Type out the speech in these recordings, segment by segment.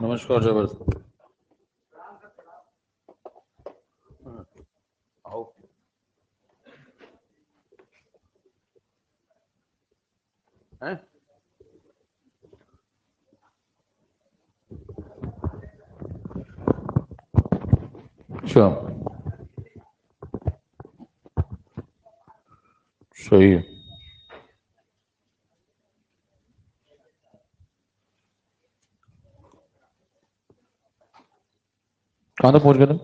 नमस्कार जबरदस्त। आओ। हैं? अच्छा, सही है। कहाँ तक पहुंच गए तुम?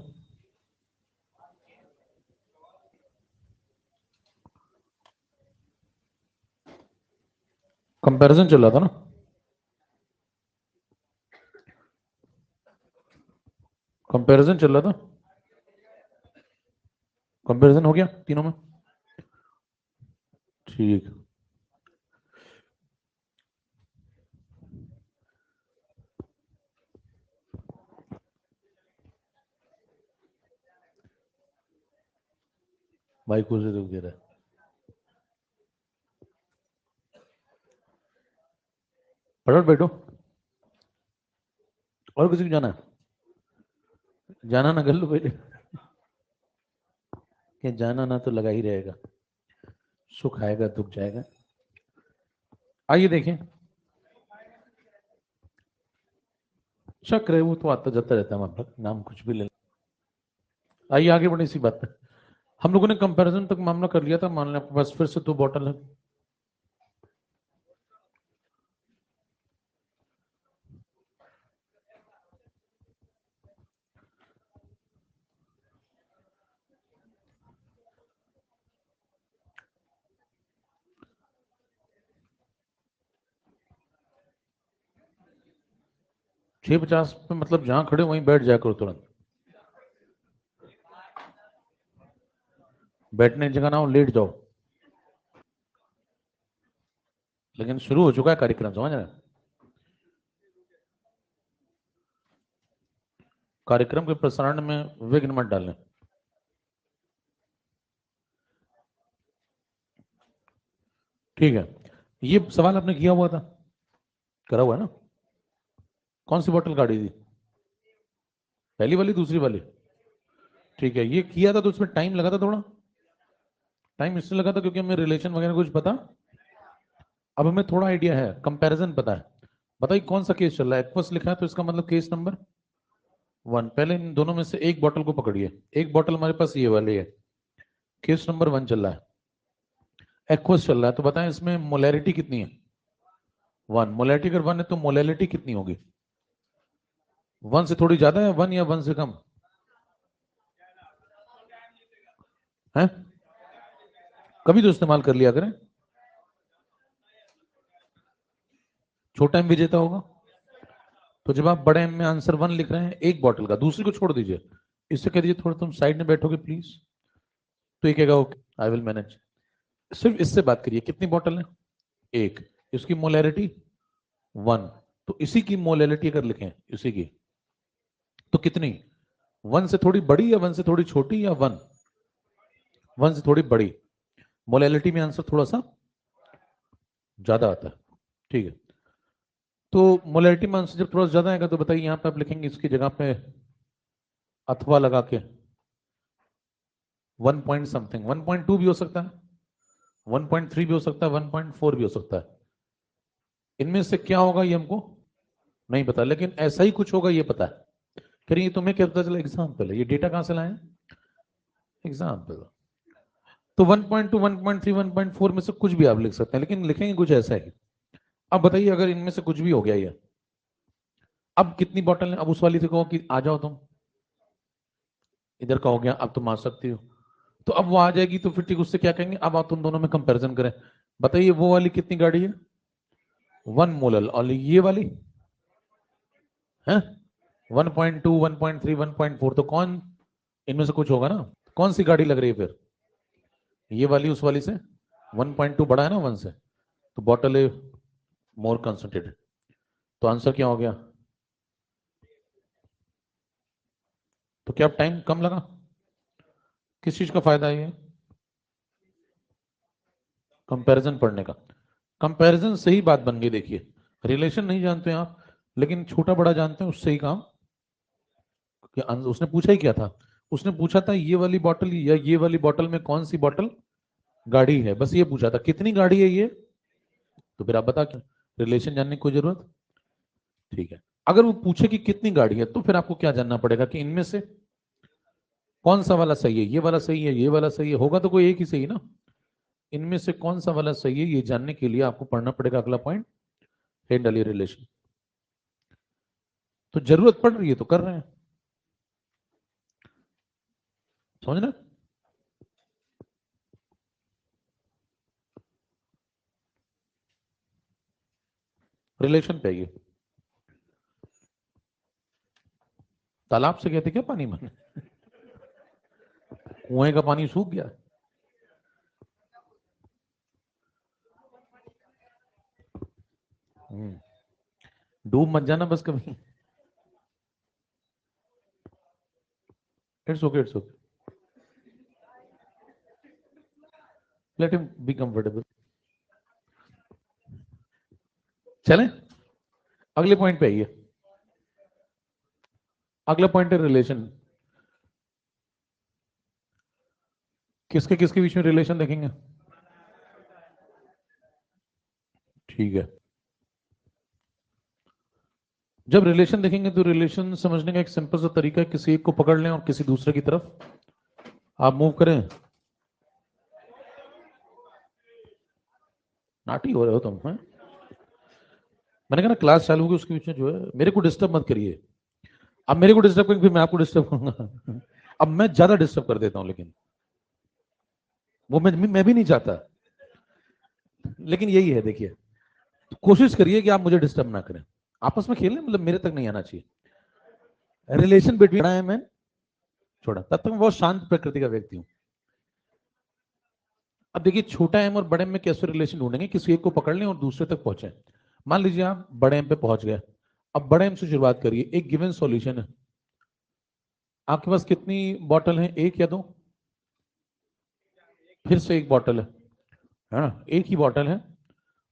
कंपैरिजन चल रहा था ना? कंपैरिजन चल रहा था। कंपैरिजन हो गया तीनों में? ठीक। भाई कुछ से दुख दे रहा है। फटाफट बैठो। और किसी को जाना है? जाना ना कर लो पहले। कि जाना ना तो लगा ही रहेगा। सुख आएगा दुख जाएगा। आइए देखें। शक रहे वो तो आता जाता रहता है मतलब नाम कुछ भी ले। आइए आगे बढ़े इसी बात पे। हम लोगों ने कंपैरिजन तक मामला कर लिया था। मान लें आपके पास फिर से 2 बॉटल है। छह 50 पे मतलब जहां खड़े वहीं बैठ जाया करो तुरंत। बैठने की जगह ना हो लेट जाओ। लेकिन शुरू हो चुका है कार्यक्रम, समझ रहे हैं? कार्यक्रम के प्रसारण में विघ्न मत डालें। ठीक है। ये सवाल आपने किया हुआ था? करा हुआ है ना? कौन सी बोतल काढ़ी थी? पहली वाली दूसरी वाली? ठीक है, ये किया था तो उसमें टाइम लगा था थोड़ा। टाइम इसलिए लगा था क्योंकि हमें रिलेशन वगैरह कुछ पता। अब हमें थोड़ा आइडिया है, कंपैरिजन पता है। बताइए कौन सा केस चल रहा है? एक्वस लिखा है तो इसका मतलब केस नंबर 1। पहले इन दोनों में से एक बोतल को पकड़िए। एक बोतल हमारे पास ये वाली है। केस नंबर 1 चल रहा है। एक्वस चल रहा है तो बताएं इसमें मोलैरिटी कितनी है? 1। मोलैरिटी अगर 1 है तो मोलैलिटी कितनी होगी? 1 से थोड़ी ज्यादा है 1 या 1 से कम है? कभी तो इस्तेमाल कर लिया करें। छोटा एम विजेता होगा। तो जब आप बड़े एम में आंसर 1 लिख रहे हैं एक बॉटल का, दूसरी को छोड़ दीजिए। इससे कह दीजिए थोड़ा तुम साइड में बैठोगे प्लीज। तो ये कहेगा ओके आई विल मैनेज। सिर्फ इससे बात करिए कितनी बॉटल है? एक। इसकी मोलैरिटी 1। तो इसी की मोलैरिटी अगर लिखें इसी की तो कितनी? 1 से थोड़ी बड़ी या 1 से थोड़ी छोटी या 1? 1 से थोड़ी बड़ी। मोलैलिटी में आंसर थोड़ा सा ज्यादा आता है। ठीक है। तो मोलैरिटी में आंसर जब थोड़ा सा ज्यादा आएगा तो बताइए यहां पे आप लिखेंगे इसकी जगह पे अथवा लगा के 1 पॉइंट समथिंग। 1.2 भी हो सकता है, 1.3 भी हो सकता है, 1.4 भी हो सकता है। इनमें से क्या होगा ये हमको नहीं पता, लेकिन ऐसा ही कुछ होगा ये पता है। करिए तुम्हें क्या पता चला? एग्जाम्पल है, ये डेटा कहां से लाए? एग्जाम्पल। तो 1.2 1.3 1.4 में से कुछ भी आप लिख सकते हैं, लेकिन लिखेंगे कुछ ऐसा है। अब बताइए अगर इनमें से कुछ भी हो गया ये, अब कितनी बॉटल है? अब उस वाली से कहो कि आ जाओ तुम, इधर का हो गया अब तुम आ सकती हो। तो अब वो आ जाएगी तो फिर ठीक उससे क्या कहेंगे? अब आप तुम दोनों में कंपैरिजन करें। बताइए वो वाली कितनी गाड़ी है? 1 मोलल। और ये वाली है 1.2 1.3 1.4। तो कौन इनमें से कुछ होगा ना? कौन सी गाड़ी लग रही है फिर? ये वाली उस वाली से 1.2 बड़ा है ना 1 से, तो बॉटल है मोर कंसंट्रेटेड। तो आंसर क्या हो गया? तो क्या अब टाइम कम लगा? किस चीज का फायदा है ये? कंपैरिजन पढ़ने का। कंपैरिजन से ही बात बन गई। देखिए रिलेशन नहीं जानते हैं आप लेकिन छोटा बड़ा जानते हैं उससे ही काम कि उसने पूछा ही क्या था, उसने पूछा था ये वाली बॉटल या ये वाली बॉटल में कौन सी बॉटल गाड़ी है, बस ये पूछा था कितनी गाड़ी है ये, तो फिर आप बता क्या रिलेशन जानने की कोई जरूरत। ठीक है, अगर वो पूछे कि कितनी गाड़ी है तो फिर आपको क्या जानना पड़ेगा कि इनमें से कौन सा वाला सही है, ये वाला सही है, ये वाला सही है, होगा तो कोई एक ही सही ना। इनमें से कौन सा वाला सही है ये जानने के लिए आपको पढ़ना पड़ेगा अगला पॉइंट, हेड अली रिलेशन। तो जरूरत पड़ रही है तो कर रहे हैं, समझ ना। रिलेशन पे आइए। तालाब से गए थे क्या पानी भरने, कुएं का पानी सूख गया। डूब मत जाना बस कभी। It's okay, it's okay, let him be comfortable. चलें अगले पॉइंट पे आइए। अगला पॉइंट है रिलेशन। किसके किसके बीच में रिलेशन देखेंगे। ठीक है, जब रिलेशन देखेंगे तो रिलेशन समझने का एक सिंपल सा तरीका है, किसी एक को पकड़ लें और किसी दूसरे की तरफ आप मूव करें। नाटी हो रहे हो तुम हैं? मैंने कहा ना क्लास चालू होगी उसके बीच में जो है मेरे को डिस्टर्ब मत करिए। अब मेरे को डिस्टर्ब करेंगे फिर मैं आपको डिस्टर्ब करूंगा। अब मैं ज्यादा डिस्टर्ब कर देता हूं, लेकिन वो मैं भी नहीं चाहता, लेकिन यही है देखिए, तो कोशिश करिए कि आप मुझे डिस्टर्ब ना करें, आपस में खेलें, मतलब मेरे तक नहीं आना चाहिए। रिलेशन बिटवीन बड़ा है मैं छोटा, तब तक मैं बहुत शांत प्रकृति का व्यक्ति हूं। अब देखिए छोटा एम और बड़े एम में कैसे रिलेशन ढूंढेंगे, किसी एक को पकड़ लें और दूसरे तक पहुंचे। मान लीजिए आप बड़े एम पे पहुंच गए, अब बड़े एम से शुरुआत करिए। एक गिवन सॉल्यूशन है, आपके पास कितनी बॉटल है, एक या दो, फिर से एक बॉटल है ना, एक ही बॉटल है,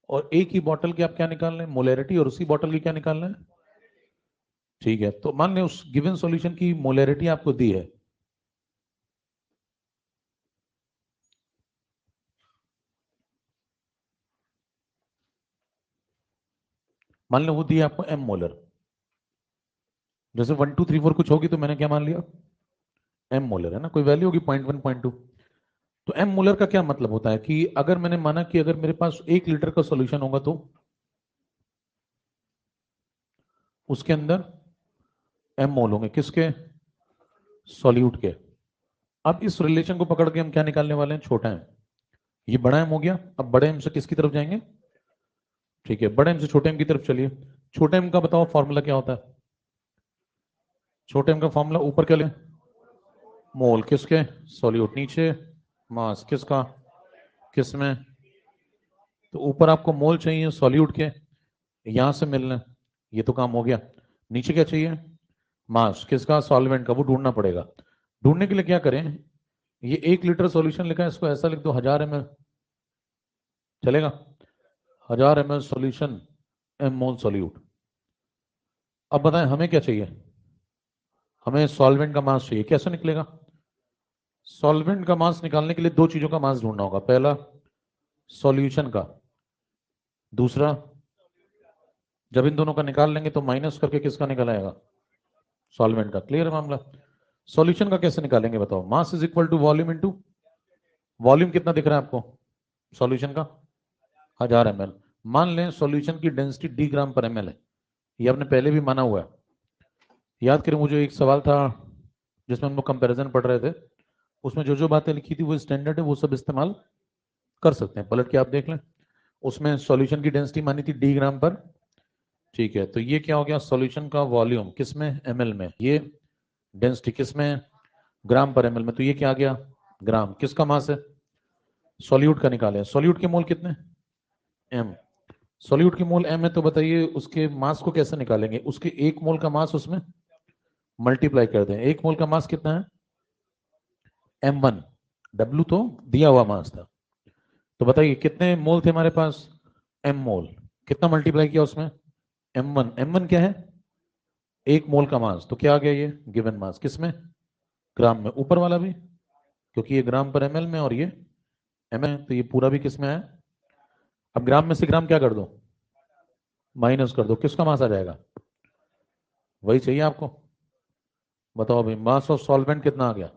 और एक ही बॉटल की आप क्या निकाल रहे हैं, मोलैरिटी, और उसी बॉटल की क्या निकाल रहे हैं। ठीक है, तो मान लें उस गिवन सॉल्यूशन की मोलैरिटी आपको दी है, मान लें वो दी है आपको एम मोलर। जैसे 1 2 3 4 कुछ होगी तो मैंने क्या मान लिया, एम मोलर है ना, कोई वैल्यू होगी 0.1 0.2। तो एम मोलर का क्या मतलब होता है कि अगर मैंने माना कि अगर मेरे पास 1 लीटर का सॉल्यूशन होगा तो उसके अंदर एम मोल होंगे, किसके, सॉल्यूट के। अब इस रिलेशन को पकड़ के हम क्या निकालने वाले हैं, छोटा एम। ये बड़ा एम हो गया, अब बड़े एम से किसकी तरफ जाएंगे, ठीक है, बड़े एम से छोटे एम की तरफ चलिए। छोटे एम का बताओ फॉर्मूला क्या होता है, छोटे एम का फॉर्मूला ऊपर क्या लें, मोल किसके, सॉल्यूट, नीचे मास किसका, किसमें, तो ऊपर आपको मोल चाहिए सॉल्यूट के, यहां से मिलना, ये तो काम हो गया। नीचे क्या चाहिए, मास किसका, सॉल्वेंट का, वो ढूंढना पड़ेगा। ढूंढने के लिए क्या करें, ये 1 लीटर सॉल्यूशन लिखा है, इसको ऐसा लिख दो 1000 ml, चलेगा, 1000 ml solution, m mole solute. अब बताएं हमें क्या चाहिए, हमें सॉल्वेंट का मास चाहिए, कैसे निकलेगा। सॉल्वेंट का मास निकालने के लिए दो चीजों का मास ढूंढना होगा, पहला सॉल्यूशन का, दूसरा जब इन दोनों का निकाल लेंगे तो माइनस करके किसका निकल आएगा, सॉल्वेंट का। क्लियर है मामला। सॉल्यूशन का कैसे निकालेंगे बताओ, mass is equal to volume into, volume कितना दिख रहा है आपको सॉल्यूशन का, 1000 ml। मान लें सॉल्यूशन की डेंसिटी डी ग्राम पर एम एल है, ये आपने पहले भी माना हुआ है। याद करें मुझे एक सवाल था जिसमें हम लोग कंपेरिजन पढ़ रहे थे, उसमें जो जो बातें लिखी थी वो स्टैंडर्ड है, वो सब इस्तेमाल कर सकते हैं, पलट के आप देख लें। उसमें सॉल्यूशन की डेंसिटी मानी थी डी ग्राम पर, ठीक है, तो ये क्या हो गया, सॉल्यूशन का वॉल्यूम किसमें, एमएल में, ये डेंसिटी किसमें, ग्राम पर एमएल में, तो ये क्या आ गया, ग्राम। किसका मास है, सॉल्यूट का निकाले, सॉल्यूट के मोल कितने, एम। सॉल्यूट के मोल एम है, तो बताइए उसके मास को कैसे निकालेंगे, उसके 1 मोल का मास उसमें मल्टीप्लाई कर दें। 1 मोल का मास कितना है, m1, W तो दिया हुआ मास था, तो बताइए कितने मोल थे हमारे पास, m मोल, कितना मल्टीप्लाई किया उसमें, M1 क्या है? 1 मोल का मास, तो क्या आ गया ये गिवन मास किसमें? ग्राम में। ऊपर वाला भी, क्योंकि ये ग्राम पर ml में और ये ml, तो ये पूरा भी किसमें है? अब ग्राम में से ग्राम क्या कर दो? माइनस कर दो, किसका मास आ जाएगा? वही चाहिए आपको। बताओ भाई, मास ऑफ सॉल्वेंट कितना आ गया?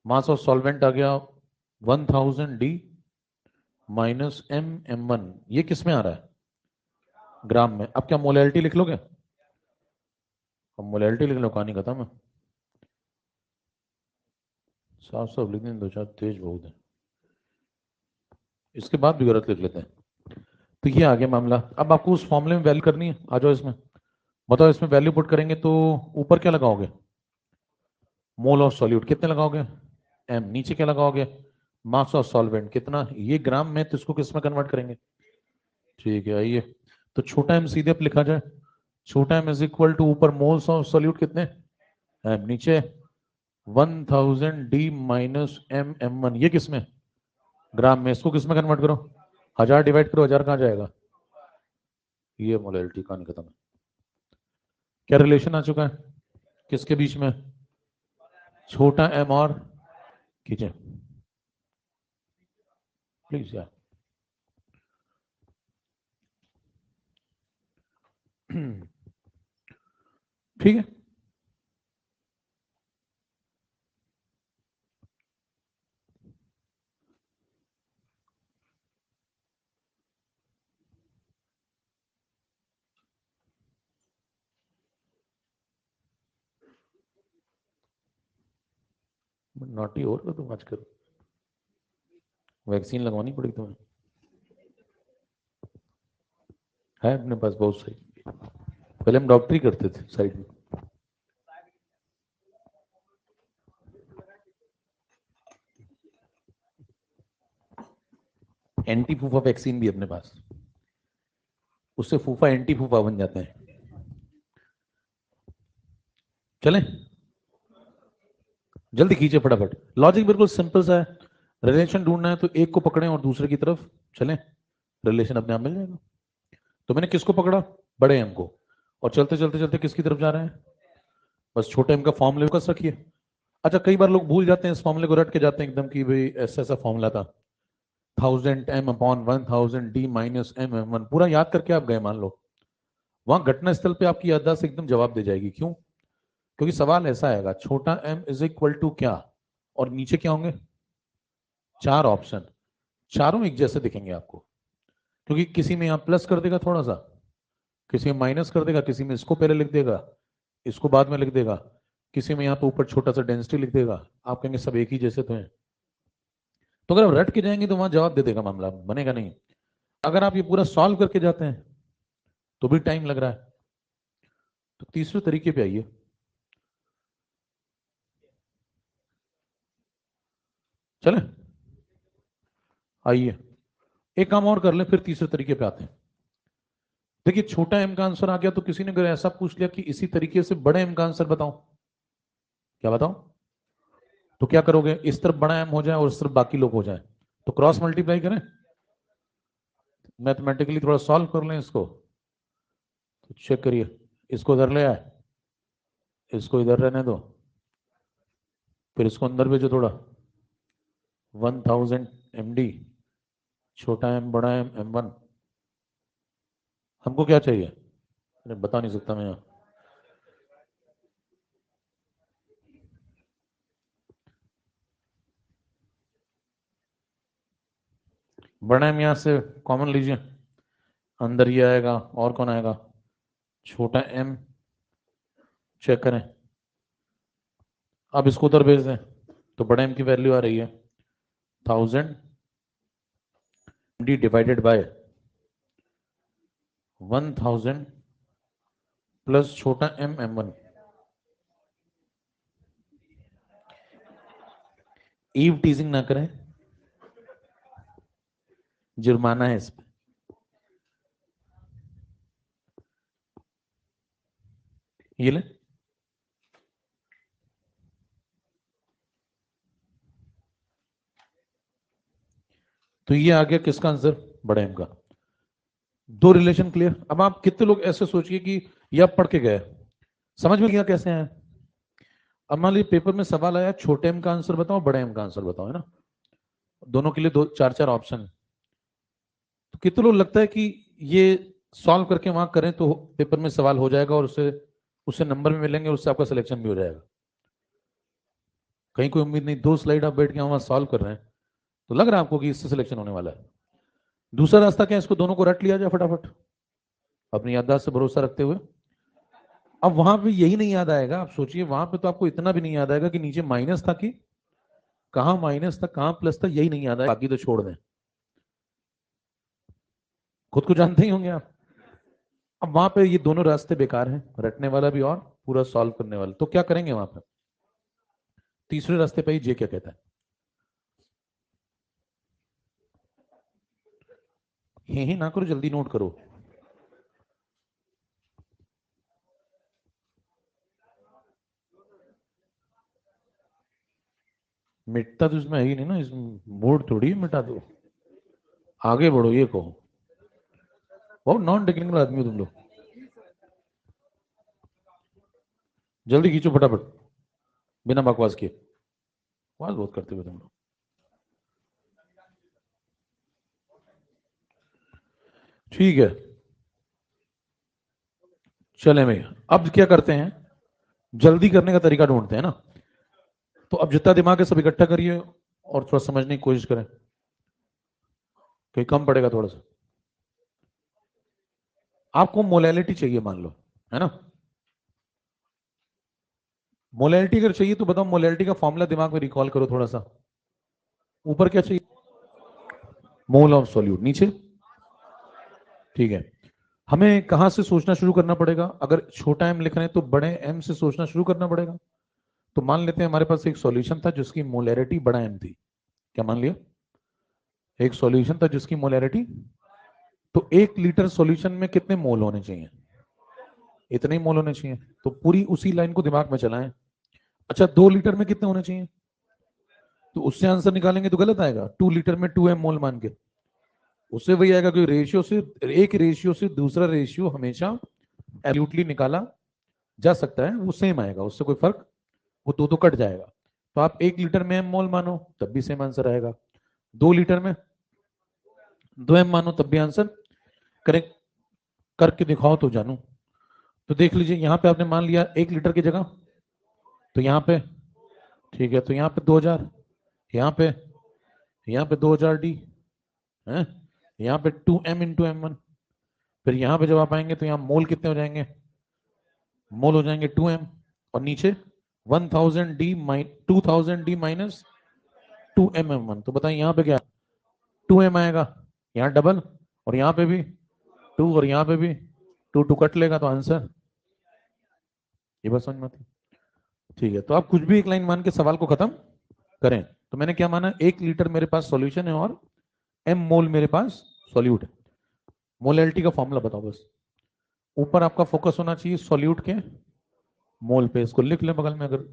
मास ऑफ सॉल्वेंट आ गया 1000 D माइनस M1। ये किस में आ रहा है? ग्राम में। अब क्या मोलैलिटी लिख लोगे? अब मोलैलिटी लिख लो, कहानी खत्म है। साफ साफ लिख दें, दो चार तेज बहुत है, इसके बाद भी गलत लिख लेते हैं। तो ये आ गया मामला। अब आपको उस फॉर्मूले में वैल्यू करनी है, आ जाओ इसमें। बताओ इसमें वैल्यू पुट करेंगे तो ऊपर क्या लगाओगे? मोल ऑफ सॉल्यूट कितने लगाओगे? एम। नीचे क्या लगाओगे? मास ऑफ सॉल्वेंट कितना? ये ग्राम में, तो इसको किस में कन्वर्ट करेंगे? ठीक है, आइए। तो छोटा एम सीधे अब लिखा जाए। छोटा एम इज इक्वल टू, ऊपर मोल्स ऑफ सॉल्यूट कितने? एम। नीचे 1000 D माइनस M1। ये किसमें? ग्राम में। इसको किसमें कन्वर्ट करो? 1000 डिवाइड करो, 1000 कहाँ जाएगा? ये मोलैलिटी, कहानी खत्म है। क्या रिलेशन आ चुका है किसके बीच में? छोटा एम और, खींचे प्लीज यार। ठीक है। नॉटी और का तुम आज करो, वैक्सीन लगवानी पड़ेगी तुम्हें। है अपने पास बहुत सही। पहले हम डॉक्टरी करते थे साइड में। एंटी फूफा वैक्सीन भी अपने पास, उससे फूफा एंटी फूफा बन जाते हैं। चलें, जल्दी कीजिए फटाफट। लॉजिक बिल्कुल सिंपल सा है। रिलेशन ढूंढना है तो एक को पकड़ें और दूसरे की तरफ चलें, रिलेशन अपने आप मिल जाएगा। तो मैंने किसको पकड़ा? बड़े एम को। और चलते चलते चलते किसकी तरफ जा रहे हैं? बस छोटे एम का फॉर्मूले कस रखिए। अच्छा, कई बार लोग भूल जाते हैं, इस फॉर्मूले को रट के जाते हैं एकदम कि भाई ऐसा ऐसा फॉर्मूला था, 1000 M/1000 D माइनस M/M1 पूरा याद करके आप गए मान लो, वहां घटना स्थल पे आपकी याददाश्त एकदम जवाब दे जाएगी। क्यों? क्योंकि सवाल ऐसा आएगा, छोटा m इज इक्वल टू क्या, और नीचे क्या होंगे? 4 ऑप्शन। चारों एक जैसे दिखेंगे आपको, क्योंकि किसी में यहाँ प्लस कर देगा थोड़ा सा, किसी में माइनस कर देगा, किसी में इसको पहले लिख देगा, इसको बाद में लिख देगा, किसी में यहाँ पे ऊपर छोटा सा डेंसिटी लिख देगा। आप कहेंगे सब एक ही जैसे तो हैं। तो अगर आप रट के जाएंगे तो वहां जवाब दे देगा, मामला बनेगा नहीं। अगर आप ये पूरा सॉल्व करके जाते हैं तो भी टाइम लग रहा है। तो तीसरे तरीके पे आइए। चले, आइए एक काम और कर ले, फिर तीसरे तरीके पे आते हैं। देखिए, छोटा एम का आंसर आ गया, तो किसी ने अगर ऐसा पूछ लिया कि इसी तरीके से बड़े एम का आंसर बताओ, क्या बताओ? तो क्या करोगे? इस तरफ बड़ा एम हो जाए और इस तरफ बाकी लोग हो जाए, तो क्रॉस मल्टीप्लाई करें, मैथमेटिकली थोड़ा सॉल्व कर लें इसको। तो चेक करिए, इसको इधर ले आए, इसको इधर रहने दो, फिर इसको अंदर भेजो थोड़ा। 1000 MD, छोटा एम बड़ा एम M1। हमको क्या चाहिए? अरे बता नहीं सकता मैं यहाँ। बड़ा एम यहाँ से कॉमन लीजिए, अंदर ये आएगा, और कौन आएगा? छोटा एम। चेक करें, अब इसको उधर भेज दें, तो बड़े एम की वैल्यू आ रही है 1000 MD डिवाइडेड बाय 1000 प्लस छोटा एम M1। ईव टीजिंग ना करें, जुर्माना है इस पे। ये ले, तो ये आ गया किसका आंसर? बड़े एम का। दो रिलेशन क्लियर। अब आप कितने लोग ऐसे सोचिए कि ये आप पढ़ के गए, समझ में गया कैसे आया। अब मान लीजिए पेपर में सवाल आया छोटे एम का आंसर बताओ बड़े एम का आंसर बताओ, है ना, दोनों के लिए दो चार चार ऑप्शन। तो कितने लोग लगता है कि ये सॉल्व करके वहां करें तो पेपर में सवाल हो जाएगा और उससे उससे नंबर भी मिलेंगे, उससे आपका सिलेक्शन भी हो जाएगा। कहीं कोई उम्मीद नहीं, 2 स्लाइड आप बैठ के वहां सॉल्व कर रहे हैं तो लग रहा है आपको कि इससे सिलेक्शन होने वाला है। दूसरा रास्ता क्या है, इसको दोनों को रट लिया जाए फटाफट अपनी याददाश्त से भरोसा रखते हुए। अब वहां पे यही नहीं याद आएगा, आप सोचिए वहां पे तो आपको इतना भी नहीं याद आएगा कि नीचे माइनस था कि कहां माइनस था कहां प्लस था, यही नहीं याद आएगा, बाकी तो छोड़ दें, खुद को जानते ही होंगे आप। अब वहां पे ये दोनों रास्ते बेकार हैं, रटने वाला भी और पूरा सॉल्व करने वाला, तो क्या करेंगे वहां पे। तीसरे रास्ते पे जे क्या कहता है, ही ना करो, जल्दी नोट करो। मिटता तो इसमें है ही नहीं ना, इसमें मूड थोड़ी मिटा दो, आगे बढ़ो ये कहो। बहुत नॉन टेक्निकल आदमी हो तुम लोग, जल्दी खींचो फटाफट बिना बकवास किए, बकवास बहुत करते हुए तुम लोग। ठीक है चले भैया, अब क्या करते हैं, जल्दी करने का तरीका ढूंढते हैं ना। तो अब जितना दिमाग है सब इकट्ठा करिए और थोड़ा समझने की कोशिश करें, कहीं कम पड़ेगा थोड़ा सा। आपको मोलैलिटी चाहिए मान लो, है ना, मोलैलिटी अगर चाहिए तो बताओ, मोलैलिटी का फॉर्मूला दिमाग में रिकॉल करो थोड़ा सा। ऊपर क्या चाहिए, मोल ऑफ सॉल्यूट, नीचे ठीक है। हमें कहां से सोचना शुरू करना पड़ेगा, अगर छोटा एम लिख रहे हैं तो बड़े एम से सोचना शुरू करना पड़ेगा। तो मान लेते हैं हमारे पास एक सॉल्यूशन था जिसकी मोलैरिटी बड़ा एम थी, क्या मान लिया, एक सॉल्यूशन था जिसकी मोलैरिटी, तो 1 लीटर सॉल्यूशन में कितने मोल होने चाहिए, इतने ही मोल होने चाहिए। तो पूरी उसी लाइन को दिमाग में चलाएं। अच्छा 2 लीटर में कितने होने चाहिए, तो उससे आंसर निकालेंगे तो गलत आएगा, 2 लीटर में 2m मोल मान के, उससे वही आएगा कि रेशियो से एक रेशियो से दूसरा रेशियो हमेशा एब्सोल्युटली निकाला जा सकता है, वो सेम आएगा, उससे कोई फर्क, वो दो कट जाएगा। तो आप 1 लीटर में एम मोल मानो तब भी सेम आंसर आएगा, 2 लीटर में 2m मानो तब भी आंसर करेक्ट, करके दिखाओ तो जानू। तो देख लीजिए यहाँ पे आपने मान लिया 1 लीटर की जगह, तो यहाँ पे ठीक है, तो यहाँ पे 2000, यहाँ पे 2000 डी है, यहाँ पे 2m × m1, फिर यहाँ पे जब आप आएंगे तो यहाँ मोल कितने हो जाएंगे, मोल हो जाएंगे 2m, और नीचे 2000 डी माइनस 2m m1, तो बताइए यहाँ पे क्या 2m आएगा, यहाँ डबल, और यहाँ पे भी 2 और यहाँ पे भी 2 कट लेगा तो आंसर, ये बात समझ में आती। ठीक है, तो आप कुछ भी एक लाइन मान के सवाल को खत्म करें। तो मैंने क्या माना, 1 लीटर मेरे पास सॉल्यूशन है और m मोल मेरे पास सॉल्यूट है। मोलैलिटी का फॉर्मूला बताओ बस, ऊपर आपका फोकस होना चाहिए सॉल्यूट के मोल पे, इसको लिख लें बगल में अगर,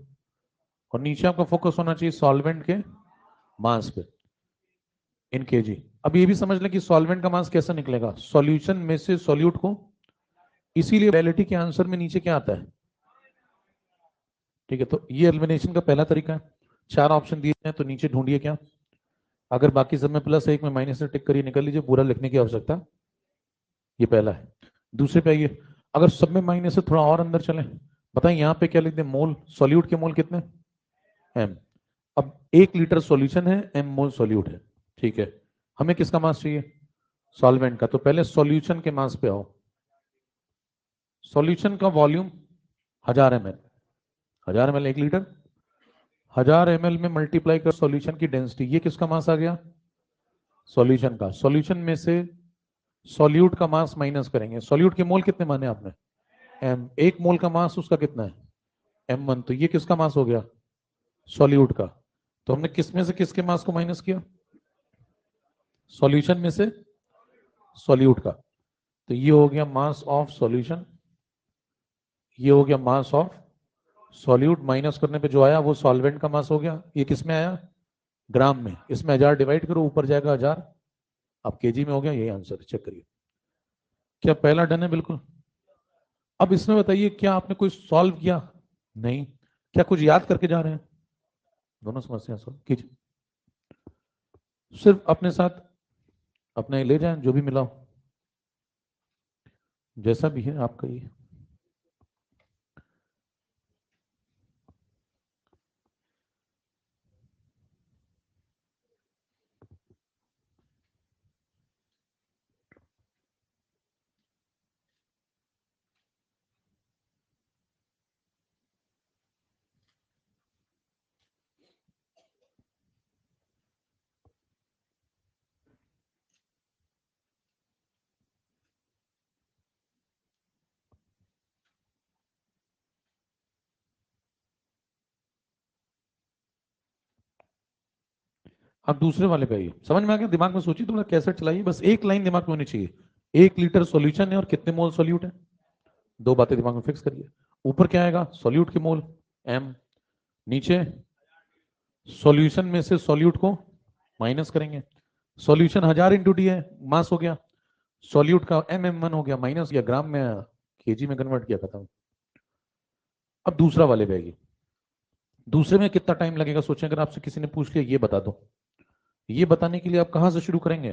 और नीचे आपका फोकस होना चाहिए सॉल्वेंट के मास पे इन केजी। अब ये भी समझ लें कि सॉल्वेंट का मास कैसा निकलेगा, सॉल्यूशन में से सॉल्यूट को, इसीलिए मोलैलिटी के आंसर में नीचे क्या आता है। ठीक है, तो ये एलिमिनेशन का पहला तरीका है। 4 ऑप्शन दिए हैं तो नीचे ढूंढिए क्या, अगर बाकी सब में +1 में माइनस से टिक करिए, निकल लीजिए, पूरा लिखने की आवश्यकता, ये पहला है। दूसरे पे आइए, अगर सब में माइनस से थोड़ा और अंदर चलें, बताएं यहाँ पे क्या लिख दें, मोल, सॉल्यूट के मोल कितने, m। अब 1 लीटर सॉल्यूशन है, m मोल सॉल्यूट है, ठीक है। हमें किसका मास चाहिए, सॉल्वेंट का, तो पहले सॉल्यूशन के मास पे आओ। सॉल्यूशन का volume 1000 ml, 1000 ml 1 litre, 1000 ml में मल्टीप्लाई कर सॉल्यूशन की डेंसिटी, ये किसका मास आ गया, सॉल्यूशन का। सॉल्यूशन में से सॉल्यूट का मास माइनस करेंगे, सॉल्यूट के मोल कितने माने आपने, m, 1 मोल का मास उसका कितना है, m1, तो ये किसका मास हो गया, सॉल्यूट का। तो हमने किस में से किसके मास को माइनस किया, सॉल्यूशन में से सॉल्यूट का, तो ये हो गया मास ऑफ सॉल्यूशन, ये हो गया मास ऑफ सॉल्यूट, माइनस करने पे जो आया वो सॉल्वेंट का मास हो गया। ये किस में आया, ग्राम में, इसमें 1000 डिवाइड करो ऊपर जाएगा 1000, अब केजी में हो गया, यही आंसर, चेक करिए। क्या पहला डन है? बिल्कुल। अब इसमें बताइए, क्या आपने कोई सॉल्व किया? नहीं। क्या कुछ याद करके जा रहे हैं? दोनों समस्या सॉल्व कीजिए। सिर्फ अपने साथ अपने ले जाएं जो भी मिला हो, जैसा भी है आपका ये। अब दूसरे वाले पे आइए। समझ में आ गया? दिमाग में सोचिए, थोड़ा कैसेट चलाइए, बस एक लाइन दिमाग में होनी चाहिए। 1 लीटर सॉल्यूशन है और कितने मोल सॉल्यूट है? दो बातें दिमाग में फिक्स करिए। ऊपर क्या आएगा? सॉल्यूट के मोल m, नीचे सॉल्यूशन में से सॉल्यूट को माइनस करेंगे। सॉल्यूशन 1000 इंटू डी है, मास हो गया। सॉल्यूट का mm1 हो गया, माइनस या ग्राम में केजी में कन्वर्ट किया, खत्म। अब दूसरा वाले पे आइए। दूसरे में कितना टाइम लगेगा सोचें, अगर आपसे किसी ने पूछ लिया ये बता दो, ये बताने के लिए आप कहां से शुरू करेंगे?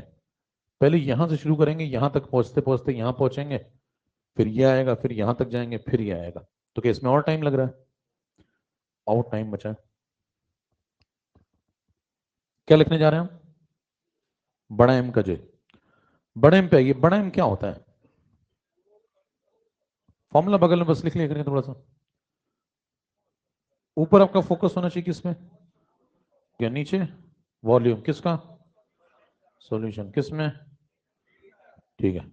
पहले यहां से शुरू करेंगे, यहां तक पहुंचते पहुंचते यहां पहुंचेंगे, फिर ये आएगा, फिर यहां तक जाएंगे, फिर ये आएगा। तो क्या इसमें और टाइम लग रहा है? और टाइम बचा है। क्या लिखने जा रहे हैं हम? बड़ा एम का जे। बड़े एम पे आइए। बड़ा एम क्या होता है? फॉर्मूला बगल में बस लिख लिया करेंगे थोड़ा सा। ऊपर आपका फोकस होना चाहिए किसमें? या नीचे? वॉल्यूम किसका? सॉल्यूशन किसमें? ठीक है।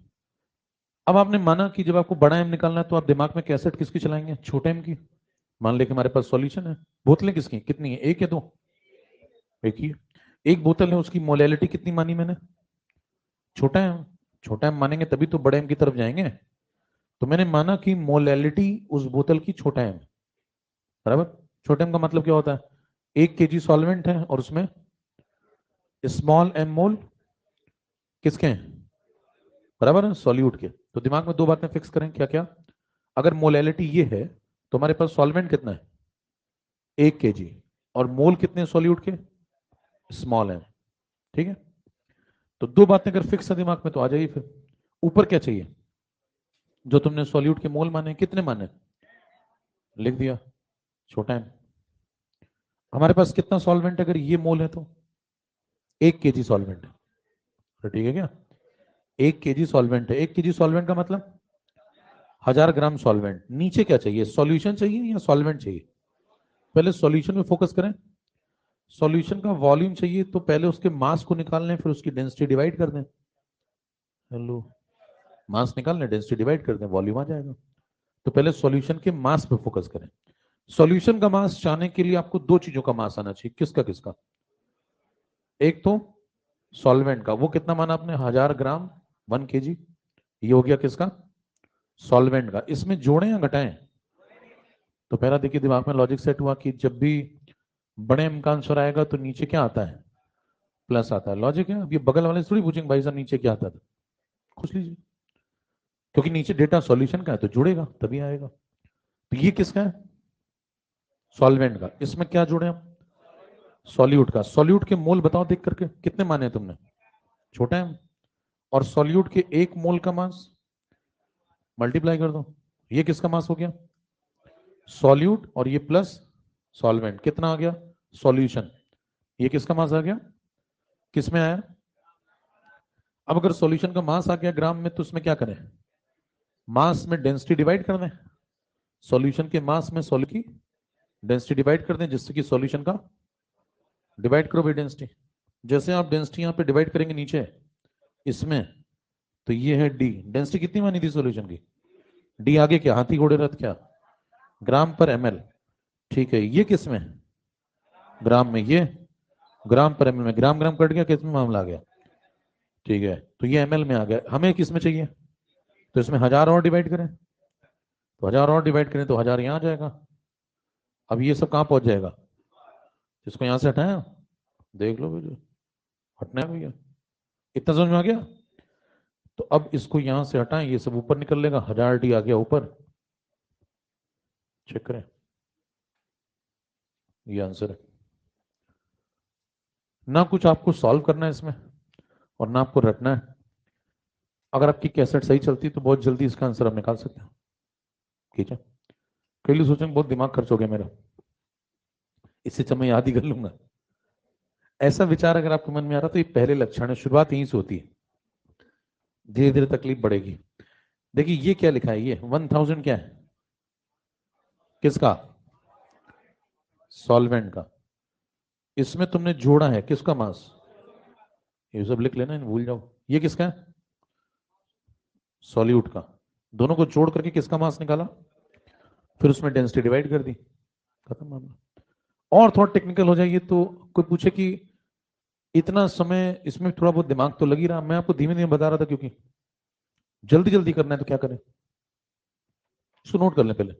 अब आपने माना कि जब आपको बड़ा एम निकालना है तो आप दिमाग में कैसेट किसकी चलाएंगे? छोटे एम की। मान लें कि हमारे पास सॉल्यूशन है। बोतलें किसकी कितनी है? एक या दो? एक ही। एक बोतल है, उसकी मोलैलिटी कितनी मानी मैंने? छोटा एम। छोटा एम मानेंगे तभी तो बड़े एम की तरफ जाएंगे। तो मैंने माना कि मोलैलिटी उस बोतल की छोटा एम, बराबर। छोटे एम का मतलब क्या होता है? 1 kg सॉल्वेंट है और उसमें स्मॉल एम मोल किसके हैं? बराबर है, सॉल्यूट के। तो दिमाग में दो बातें फिक्स करें, क्या क्या? अगर मोलैलिटी ये है तो हमारे पास सॉल्वेंट कितना है? 1 kg। और मोल कितने सॉल्यूट के? स्मॉल है। ठीक है। तो दो बातें अगर फिक्स है दिमाग में तो आ जाइए फिर। ऊपर क्या चाहिए? जो तुमने सॉल्यूट के मोल माने, कितने माने? लिख दिया, छोटा है। हमारे पास कितना सॉल्वेंट अगर ये मोल है तो? 1 kg सॉल्वेंट। तो ठीक है क्या? 1 kg सॉल्वेंट है। 1 kg सॉल्वेंट का मतलब 1000 ग्राम सॉल्वेंट। नीचे क्या चाहिए? सॉल्यूशन चाहिए या सॉल्वेंट चाहिए? पहले सॉल्यूशन में फोकस करें। सॉल्यूशन का वॉल्यूम चाहिए तो पहले उसके मास को निकाल लें, फिर उसकी डेंसिटी डिवाइड कर दें। हेलो, मास निकाल लें, डेंसिटी डिवाइड कर दें, वॉल्यूम आ जाएगा। तो पहले सॉल्यूशन के मास पे फोकस करें। सॉल्यूशन का मास चाहने के लिए आपको दो चीजों का मास आना चाहिए। किसका किसका? एक तो सॉल्वेंट का, वो कितना माना आपने? 1000 ग्राम, 1 kg। ये हो गया किसका? सॉल्वेंट का। इसमें जोड़ें या घटाएं? तो पहला देखिए दिमाग में लॉजिक सेट हुआ कि जब भी बड़े एम का आंसर आएगा तो नीचे क्या आता है? प्लस आता है। लॉजिक है। अब ये बगल वाले से थोड़ी पूछेंगे भाई साहब नीचे क्या आता था, पूछ लीजिए। क्योंकि नीचे डेटा सॉल्यूशन का है तो जुड़ेगा तभी आएगा। तो ये किसका है? सॉल्वेंट का। इसमें क्या जोड़े हम? सॉल्यूट का। सॉल्यूट के मोल बताओ देख करके, कितने माने तुमने? छोटा है। और सॉल्यूट के 1 मोल का मास मल्टीप्लाई कर दो। ये किसका मास हो गया? सॉल्यूट। और ये प्लस सॉल्वेंट, कितना आ गया? सॉल्यूशन। ये किसका मास आ गया? किसमें आया? अब अगर सॉल्यूशन का मास आ गया ग्राम में तो उसमें क्या करें? मास में डेंसिटी डिवाइड कर दें। सॉल्यूशन के मास में सॉल्यूट की डेंसिटी डिवाइड कर दें, जिससे कि सॉल्यूशन का डिवाइड करो बाई डेंसिटी। जैसे आप डेंसिटी यहां पे डिवाइड करेंगे नीचे इसमें, तो ये है डी। डेंसिटी कितनी मानी थी सॉल्यूशन की? डी। आगे क्या? हाथी घोड़े रथ क्या? ग्राम पर एमएल। ठीक है। ये किस में? ग्राम में। ये ग्राम पर एमएल में। ग्राम ग्राम कट गया, किस में मामला आ गया? ठीक है। तो ये एमएल में आ गया। हमें किस में चाहिए? तो इसमें 1000 और डिवाइड करें, तो 1000 और डिवाइड करें तो 1000 यहां आ जाएगा। अब ये सब कहां पहुंच जाएगा? इसको यहां से हटाया, देख लो भैया, हटना है भैया। इतना समझ में आ गया? तो अब इसको यहां से हटाएं, ये सब ऊपर निकल लेगा, 1000 डी आ गया ऊपर। चेक करें, ये आंसर है। ना कुछ आपको सॉल्व करना है इसमें और ना आपको रटना है। अगर आपकी कैसेट सही चलती तो बहुत जल्दी इसका आंसर आप निकाल सकते हैं। ठीक है, कई लोग सोचेंगे बहुत दिमाग खर्च हो गया मेरा, इससे अच्छा मैं याद ही कर लूंगा। ऐसा विचार अगर आपके मन में आ रहा तो ये पहले लक्षण है, शुरुआत यहीं से होती है, धीरे धीरे तकलीफ बढ़ेगी। देखिए ये क्या लिखा है, ये 1000 क्या है, किसका, सॉल्वेंट का। इसमें तुमने जोड़ा है किसका मास, ये सब लिख लेना, भूल जाओ। ये किसका है, सॉल्यूट का। दोनों को जोड़ करके किसका मास निकाला, फिर उसमें डेंसिटी डिवाइड कर दी, खत्म मामला। और थोड़ा टेक्निकल हो जाइए तो कोई पूछे कि इतना समय इसमें थोड़ा बहुत दिमाग तो लग ही रहा, मैं आपको धीमे धीमे बता रहा था क्योंकि जल्दी जल्दी करना है तो क्या करें, इसको नोट कर लें पहले।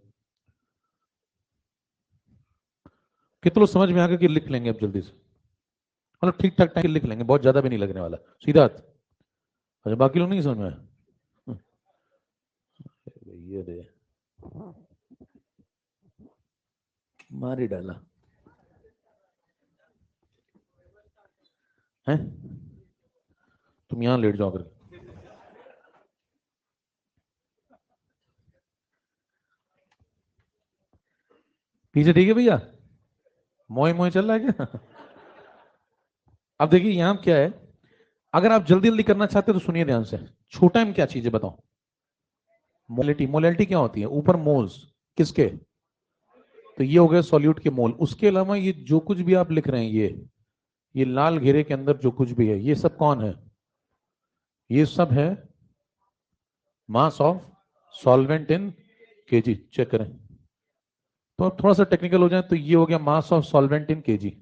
कितने लोग समझ में आ गया कि लिख लेंगे अब जल्दी से, मतलब ठीक ठाक टाइम लिख लेंगे, बहुत ज्यादा भी नहीं लगने वाला, सीधा। अच्छा बाकी लोग नहीं समझ में आया, ये दे मारी डाला है, तुम यहां लेट जाओ करके। पीछे ठीक है भैया, मोए मोए चल रहा है क्या? अब देखिए यहां क्या है, अगर आप जल्दी जल्दी करना चाहते हो तो सुनिए ध्यान से। छोटा एम क्या चीज है बताओ, मोलिटी। मोलिटी क्या होती है, ऊपर मोल्स, किसके, तो ये हो गए सॉल्यूट के मोल। उसके अलावा ये जो कुछ भी आप लिख रहे हैं, ये लाल घेरे के अंदर जो कुछ भी है, ये सब कौन है, ये सब है mass of solvent in KG. Check करें, तो अब थोड़ा सा टेक्निकल हो जाए तो ये हो गया मास ऑफ सॉल्वेंट इन केजी,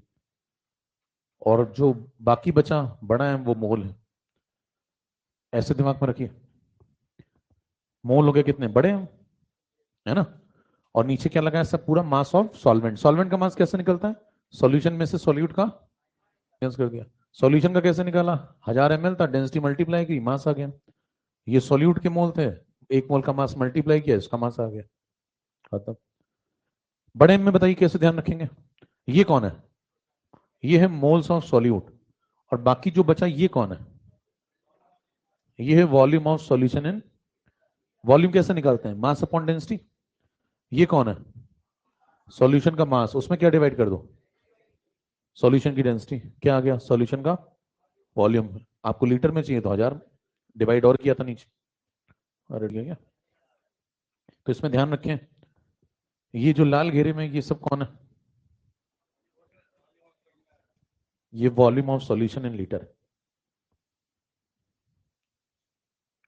और जो बाकी बचा बड़ा है वो मोल है। ऐसे दिमाग में रखिए, मोल हो गए कितने बड़े हैं, है ना। और नीचे क्या लगा है, सब पूरा मास ऑफ सॉल्वेंट। सॉल्वेंट का मास कैसे निकलता है, सॉल्यूशन में से सॉल्यूट का माइनस कर दिया। सॉल्यूशन का कैसे निकाला, 1000 ml था, डेंसिटी मल्टीप्लाई की, मास आ गया। ये सॉल्यूट के मोल थे, एक मोल का मास मल्टीप्लाई किया, इसका मास आ गया, खत्म। बड़े में बताइए कैसे ध्यान रखेंगे, ये कौन है, ये है मोल्स ऑफ सॉल्यूट, और बाकी जो बचा ये कौन है, ये है volume of solution in. Volume कैसे निकालते हैं, मास अपॉन डेंसिटी। ये कौन है, सॉल्यूशन का मास, उसमें क्या डिवाइड कर दो, सॉल्यूशन की डेंसिटी। क्या आ गया, सॉल्यूशन का वॉल्यूम। आपको लीटर में चाहिए तो 1000 डिवाइड और किया था नीचे, और क्या। तो इसमें ध्यान रखें, ये जो लाल घेरे में ये सब कौन है, ये volume of solution in litre.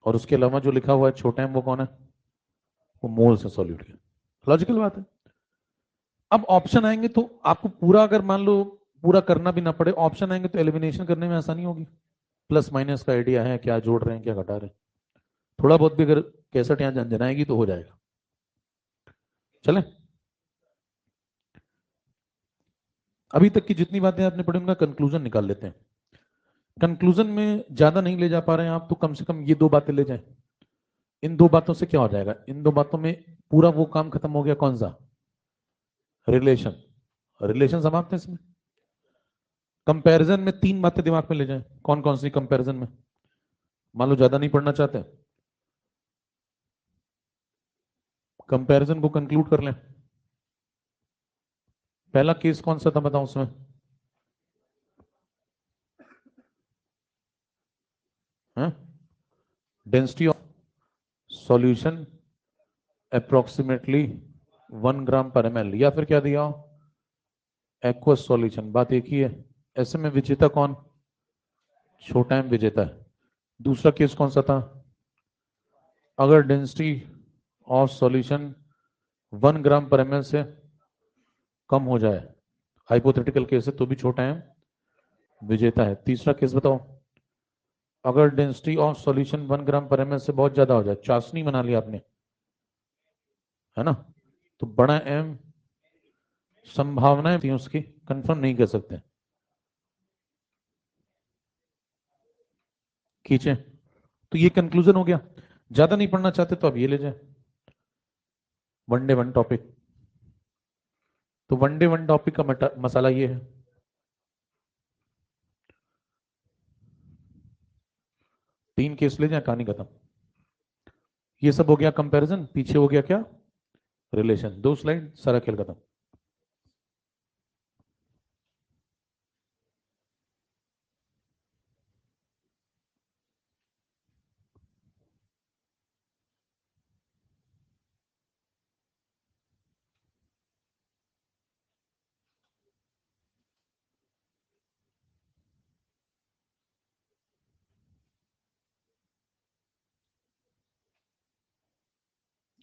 और उसके अलावा जो लिखा हुआ है छोटा है वो कौन है, वो मोल्स है सॉल्यूट के। लॉजिकल बात है। अब ऑप्शन आएंगे तो आपको पूरा, अगर मान लो पूरा करना भी ना पड़े, ऑप्शन आएंगे तो एलिमिनेशन करने में आसानी होगी। प्लस माइनस का आइडिया है, क्या जोड़ रहे हैं क्या घटा रहे हैं, थोड़ा बहुत भी अगर कैसेट यहाँ झंझनाएगी तो हो जाएगा। चले, अभी तक की जितनी बातें आपने पढ़ी उनका कंक्लूजन निकाल लेते हैं। कंक्लूजन में ज्यादा नहीं ले जा पा रहे हैं आप, तो कम से कम ये 2 बातें ले जाएं। इन 2 बातों से क्या हो जाएगा, इन 2 बातों में पूरा वो काम खत्म हो गया, कौन सा, रिलेशन। रिलेशन समाप्त है इसमें। कंपैरिजन में 3 बातें दिमाग में ले जाएं, कौन कौन सी कंपैरिजन में, मान लो ज्यादा नहीं पढ़ना चाहते, कंपैरिजन को कंक्लूड कर लें। पहला केस कौन सा था बताओ उसमें, डेंसिटी ऑफ सॉल्यूशन अप्रोक्सीमेटली 1 ग्राम/ml, या फिर क्या दिया, एक्वस सॉल्यूशन। बात एक ही है। ऐसे में विजेता कौन, छोटा एम विजेता है। दूसरा केस कौन सा था, अगर डेंसिटी ऑफ सॉल्यूशन 1 ग्राम/ml से कम हो जाए, हाइपोथेटिकल केस है तो भी छोटा एम विजेता है। तीसरा केस बताओ, अगर डेंसिटी ऑफ सॉल्यूशन 1 ग्राम/ml से बहुत ज्यादा हो जाए, चाशनी बना लिया आपने, है ना, तो बड़ा एम, संभावनाएं थी उसकी, कंफर्म नहीं कर सकते, खींचे। तो ये कंक्लूजन हो गया। ज्यादा नहीं पढ़ना चाहते तो अब ये ले जाए, वनडे वन टॉपिक। तो वनडे वन टॉपिक का मसाला ये है, 3 केस ले जाए, कहानी खत्म। ये सब हो गया कंपैरिजन, पीछे हो गया क्या, रिलेशन। 2 स्लाइड, सारा खेल खत्म।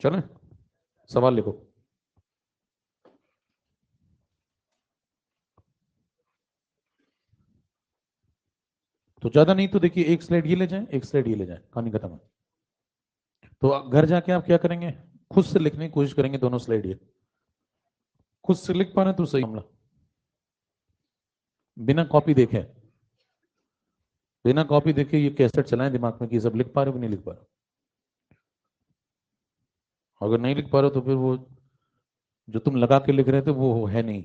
चले, सवाल लिखो। तो ज्यादा नहीं तो देखिए, एक स्लाइड ये ले जाए, एक स्लाइड ये ले जाए, कहानी खत्म है। तो घर जाके आप क्या करेंगे, खुद से लिखने की कोशिश करेंगे दोनों स्लाइड ये। खुद से लिख पा रहे तो सही मामला, बिना कॉपी देखे, बिना कॉपी देखे ये कैसेट चलाएं दिमाग में कि सब लिख पा रहे हो कि नहीं लिख पा रहे हो। अगर नहीं लिख पा रहे हो तो फिर वो जो तुम लगा के लिख रहे थे वो है नहीं।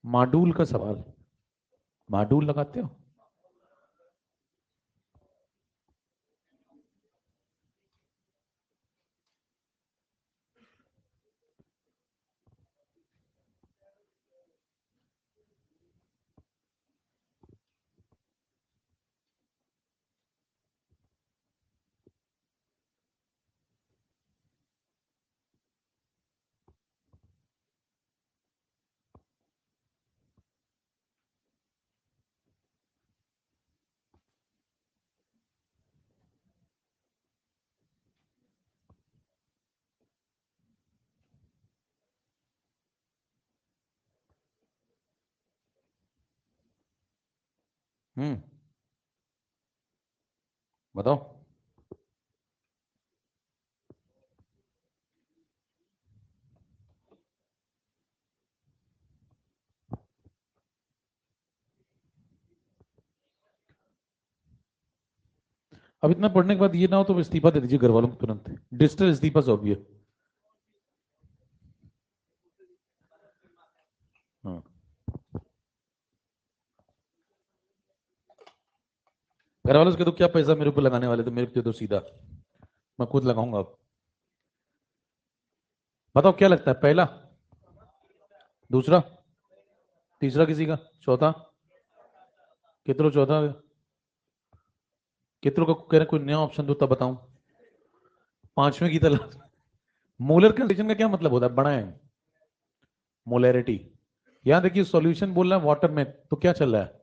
मॉड्यूल का सवाल, मॉड्यूल लगाते हो। हम्म, बताओ। अब इतना पढ़ने के बाद ये ना हो तो इस्तीफा दे दीजिए घर वालों को तुरंत। डिजिटल इस्तीफा सौंपिए। हाँ, घर वालों से कह दो क्या पैसा मेरे ऊपर लगाने वाले थे, मेरे को दे दो सीधा, मैं खुद लगाऊंगा अब। बताओ क्या लगता है, पहला, दूसरा, तीसरा किसी का, चौथा, कितनों चौथा, कितनों का कह रहे कोई नया ऑप्शन दो तब बताऊं। पांचवें की तलाश। मोलर कंडीशन का क्या मतलब होता है, बड़ा है, मोलैरिटी। यहां देखिए सॉल्यूशन बोल रहा है वाटर में, तो क्या चल रहा है,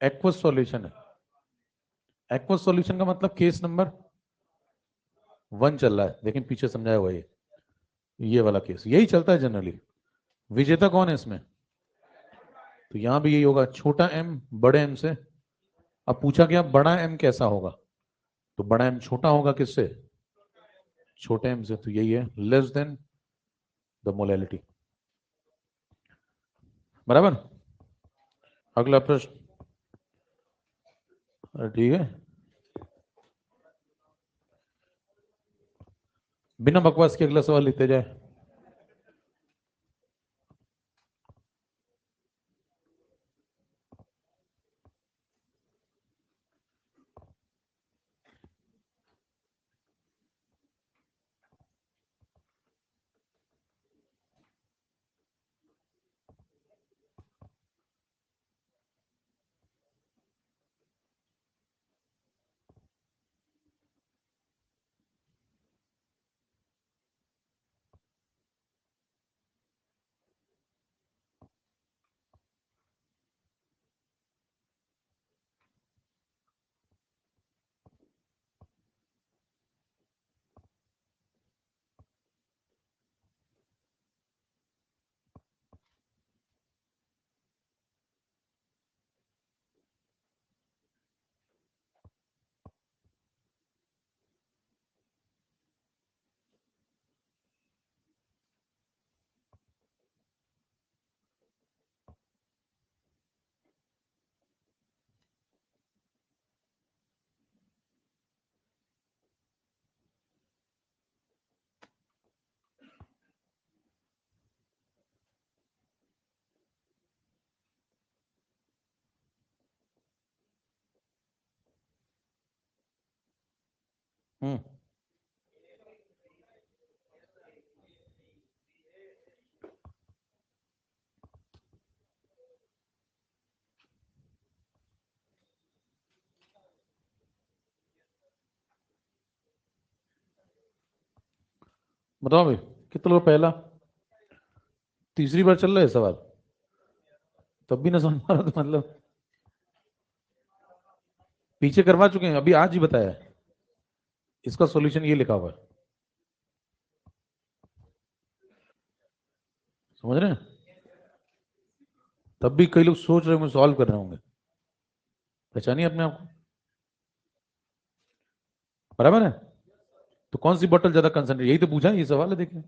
एक्वस सॉल्यूशन है। एक्वस सॉल्यूशन का मतलब केस नंबर 1 चल रहा है, लेकिन पीछे समझाया हुआ ये वाला केस यही चलता है जनरली। विजेता कौन है इसमें, तो यहां भी यही होगा, छोटा एम बड़े एम से। अब पूछा गया बड़ा एम कैसा होगा, तो बड़ा एम छोटा होगा किससे, छोटे एम से, तो यही है लेस देन द मोलैलिटी। बराबर। अगला प्रश्न, ठीक है, बिना बकवास के अगला सवाल लिखते जाए। बताओ भाई, कितना लोग पहला तीसरी बार चल रहा है सवाल, तब भी ना समझ पा रहा तो मतलब पीछे करवा चुके हैं, अभी आज ही बताया है। इसका सॉल्यूशन ये लिखा हुआ है, समझ रहे हैं? तब भी कई लोग सोच रहे होंगे, सॉल्व कर रहे होंगे। पहचानिए अपने आप को। बराबर है। तो कौन सी बोतल ज्यादा कंसंट्रेट, यही तो पूछा है, ये सवाल है। देखिए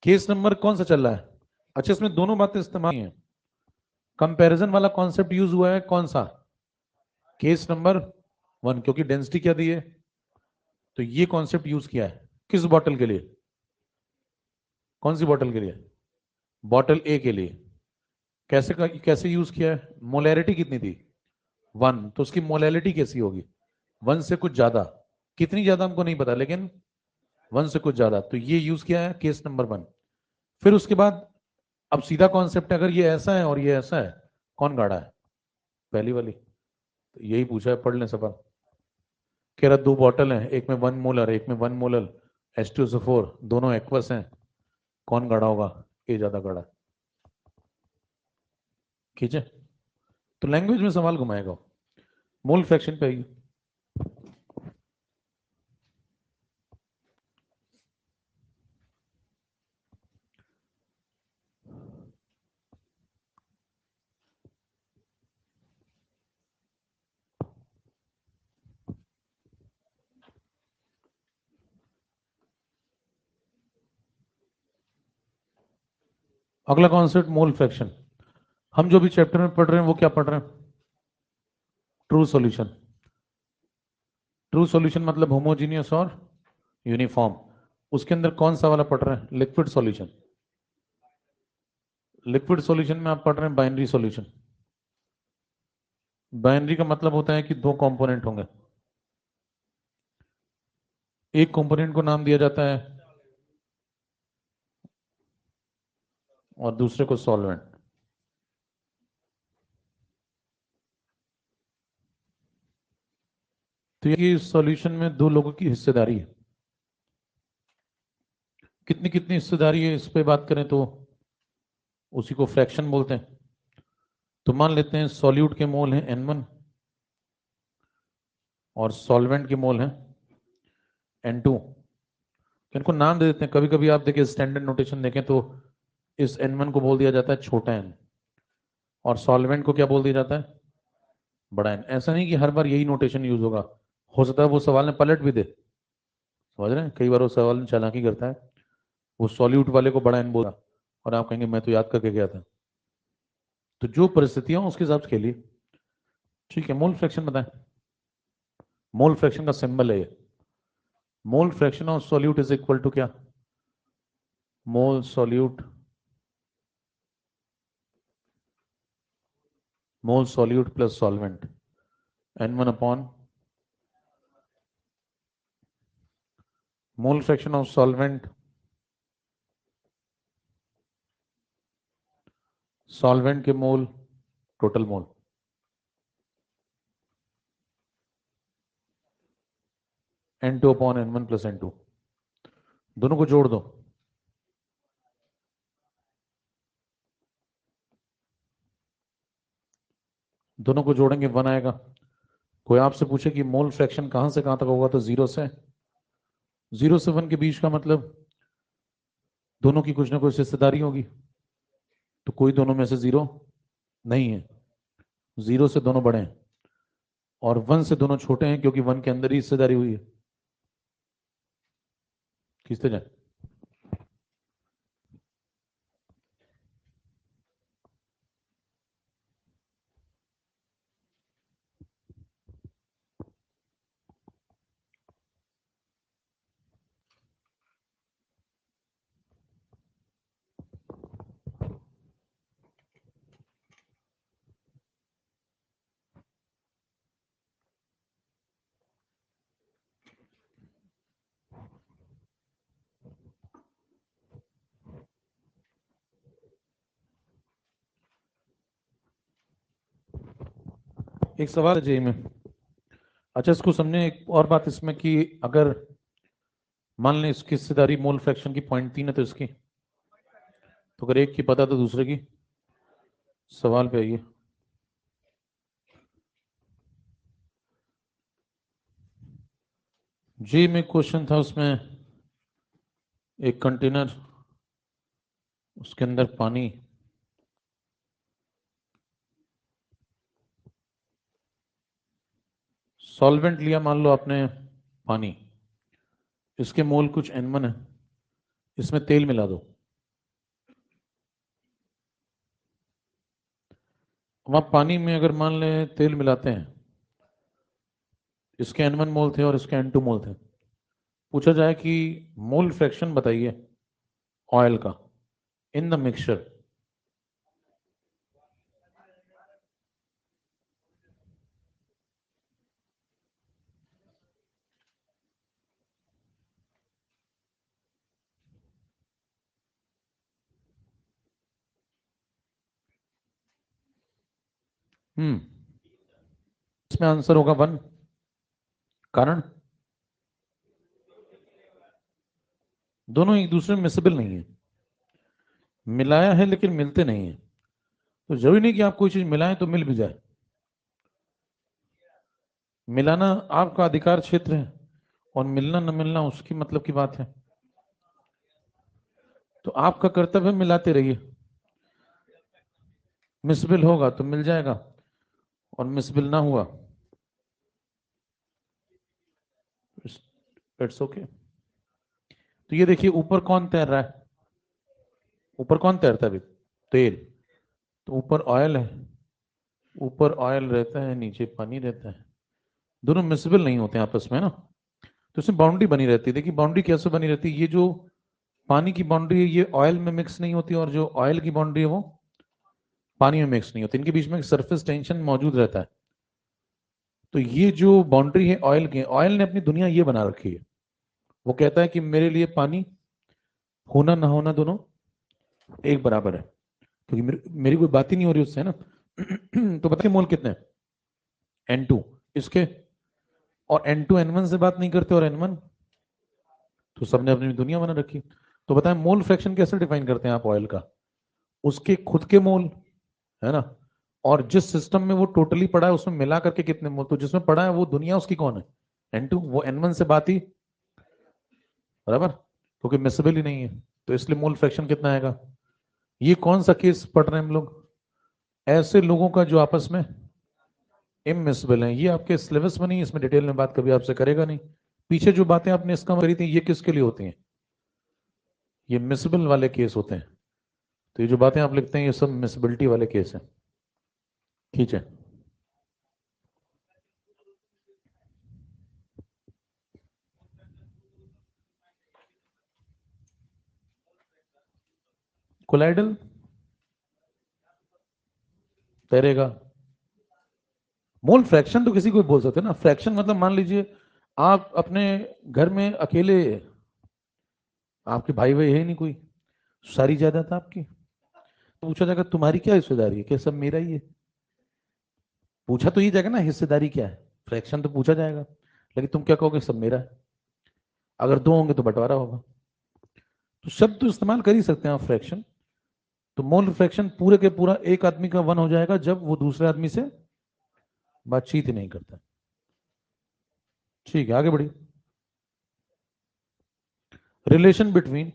केस नंबर कौन सा चल रहा है। अच्छा, इसमें दोनों बातें इस्तेमाल हैं। कंपैरिजन वाला कॉन्सेप्ट यूज हुआ है कौन सा, केस नंबर 1, क्योंकि डेंसिटी क्या दी है, तो ये कॉन्सेप्ट यूज किया है। किस बॉटल के लिए, कौन सी बॉटल के लिए, बॉटल ए के लिए। कैसे यूज किया है, मोलैरिटी कितनी थी 1, तो उसकी मोलैरिटी कैसी होगी 1 से कुछ ज्यादा, कितनी ज्यादा हमको नहीं पता, लेकिन 1 से कुछ ज्यादा, तो ये यूज किया है केस नंबर 1। फिर उसके बाद अब सीधा कॉन्सेप्ट है, अगर ये ऐसा है और ये ऐसा है, कौन गाढ़ा है, पहली वाली। तो यही पूछा है, पढ़ लें सवाल। कह रहा 2 बॉटल हैं, एक में 1 मोलर, एक में 1 मोलर H2SO4, दोनों एक्वस हैं, कौन गाढ़ा होगा, ये ज्यादा गाढ़ा। खींचे, तो लैंग्वेज में सवाल घुमाएगा, मोल फ्रैक्शन पे आएगी। अगला कॉन्सेप्ट मोल फ्रैक्शन। हम जो भी चैप्टर में पढ़ रहे हैं वो क्या पढ़ रहे हैं, ट्रू सॉल्यूशन। ट्रू सॉल्यूशन मतलब होमोजीनियस और यूनिफॉर्म। उसके अंदर कौन सा वाला पढ़ रहे हैं, लिक्विड सॉल्यूशन। लिक्विड सॉल्यूशन में आप पढ़ रहे हैं बाइनरी सॉल्यूशन। बाइनरी का मतलब होता है कि 2 कंपोनेंट होंगे, एक कंपोनेंट को नाम दिया जाता है और दूसरे को सॉल्वेंट। तो ये सॉल्यूशन में 2 लोगों की हिस्सेदारी है। कितनी कितनी हिस्सेदारी है, इस पे बात करें तो उसी को फ्रैक्शन बोलते हैं। तो मान लेते हैं सॉल्यूट के मोल हैं N1 और सॉल्वेंट के मोल हैं N2। इनको नाम दे देते हैं। कभी कभी आप देखिए स्टैंडर्ड नोटेशन देखें तो इस N1 को बोल दिया जाता है छोटा n, और सॉल्वेंट को क्या बोल दिया जाता है, बड़ा n। ऐसा नहीं कि हर बार यही नोटेशन यूज होगा, हो सकता है वो सवाल में पलट भी दे। समझ रहे हैं, कई बार वो सवाल में चालाकी करता है, वो सॉल्यूट वाले को बड़ा n बोला और आप कहेंगे मैं तो याद करके गया था। तो जो परिस्थितियां उसके हिसाब से खेलिए। ठीक है, मोल फ्रैक्शन बताएं। मोल फ्रैक्शन का सिंबल है ये, mole fraction of solute is equal to क्या, mole solute, mole solute plus solvent, N1 upon mole fraction of solvent, solvent के mole, total mole, N2 upon N1 plus N2। दोनों को जोड़ दो, दोनों को जोड़ेंगे 1 आएगा। कोई आपसे पूछे कि मोल फ्रैक्शन कहां से कहां तक होगा, तो 0 से 1 के बीच का मतलब दोनों की कुछ ना कुछ हिस्सेदारी होगी, तो कोई दोनों में से 0 नहीं है, 0 से दोनों बड़े हैं और 1 से दोनों छोटे हैं, क्योंकि 1 के अंदर ही हिस्सेदारी हुई है। खींचते जाए। एक सवाल है जी में। अच्छा, इसको समझे। एक और बात इसमें कि अगर मान लें इसकी हिस्सेदारी मोल फ्रैक्शन की 0.3 है, तो इसकी, तो अगर एक की पता तो दूसरे की। सवाल पे आइए। जी में क्वेश्चन था, उसमें एक कंटेनर, उसके अंदर पानी, सॉल्वेंट लिया मान लो आपने पानी, इसके मोल कुछ N1 है, इसमें तेल मिला दो। वहां पानी में अगर मान लें तेल मिलाते हैं, इसके N1 मोल थे और इसके N2 मोल थे, पूछा जाए कि मोल फ्रैक्शन बताइए ऑयल का इन द मिक्सचर। इसमें आंसर होगा 1। कारण दोनों एक दूसरे में मिसेबल नहीं है, मिलाया है लेकिन मिलते नहीं है। तो जरूरी नहीं कि आप कोई चीज मिलाएं तो मिल भी जाए। मिलाना आपका अधिकार क्षेत्र है और मिलना न मिलना उसकी मतलब की बात है। तो आपका कर्तव्य है मिलाते रहिए। मिसबिल होगा तो मिल जाएगा, और मिसबिल ना हुआ इट्स ओके। तो ये देखिए, ऊपर कौन तैर रहा है? ऊपर कौन तैरता है अभी? तेल। तो ऊपर ऑयल है, ऊपर ऑयल रहता है, नीचे पानी रहता है। दोनों मिसबिल नहीं होते आपस में ना, तो इसमें बाउंड्री बनी रहती है। देखिए बाउंड्री कैसे बनी रहती है, ये जो पानी की बाउंड्री है ये ऑयल में मिक्स नहीं होती, और जो ऑयल की बाउंड्री है वो पानी में मिक्स नहीं होती। इनके बीच में एक सरफेस टेंशन मौजूद रहता है। तो ये जो बाउंड्री है ऑयल की, ऑयल ने अपनी दुनिया ये बना रखी है। वो कहता है कि मेरे लिए पानी होना ना होना दोनों एक बराबर है, क्योंकि मेरी कोई बात ही नहीं हो रही उससे, है ना। तो बताइए मोल कितने हैं? N2 इसके, और N2 N1 से बात नहीं करते, और N1 तो सबने अपनी दुनिया बना रखी। तो बताएं मोल फ्रैक्शन कैसे डिफाइन करते हैं आप ऑयल का? उसके खुद के मोल, है ना, और जिस सिस्टम में वो टोटली पड़ा है उसमें मिला करके कितने मोल। तो जिसमें पड़ा है वो दुनिया उसकी कौन है? N2। वो N1 से बात ही बराबर, क्योंकि मिसेबल ही नहीं है। तो इसलिए मोल फ्रैक्शन कितना आएगा? ये कौन सा केस पढ़ रहे हैं हम लोग? ऐसे लोगों का जो आपस में इमिसिबल है। ये आपके सिलेबस में नहीं, इसमें डिटेल में बात कभी आपसे करेगा नहीं। पीछे जो बातें आपने इसका करी थी ये किसके लिए होती हैं? ये मिसिबल वाले केस होते हैं। तो ये जो बातें आप लिखते हैं ये सब मिसिबिलिटी वाले केस हैं। ठीक है। कोलाइडल तैरेगा। मोल फ्रैक्शन तो किसी को भी बोल सकते हैं ना। फ्रैक्शन मतलब मान लीजिए आप अपने घर में अकेले, आपके भाई भाई है नहीं कोई, सारी जायदाद आपकी। तो पूछा जाएगा तुम्हारी क्या हिस्सेदारी है? क्या सब मेरा ही है? पूछा तो ये जाएगा ना हिस्सेदारी क्या है, फ्रैक्शन तो पूछा जाएगा। लेकिन तुम क्या कहोगे? सब मेरा है। अगर दो होंगे तो बंटवारा होगा। तो शब्द तो इस्तेमाल कर ही सकते हैं आप, फ्रैक्शन। तो मोल फ्रैक्शन पूरे के पूरा एक आदमी का 1 हो जाएगा जब वो दूसरे आदमी से बातचीत ही नहीं करता। ठीक है, आगे बढ़िए। रिलेशन बिटवीन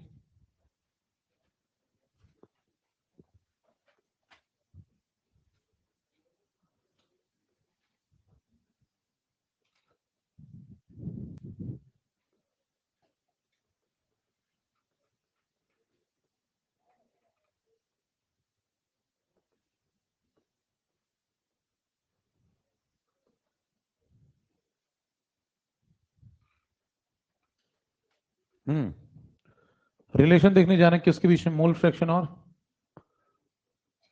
रिलेशन देखने जाना किसके बीच में? मोल फ्रैक्शन और,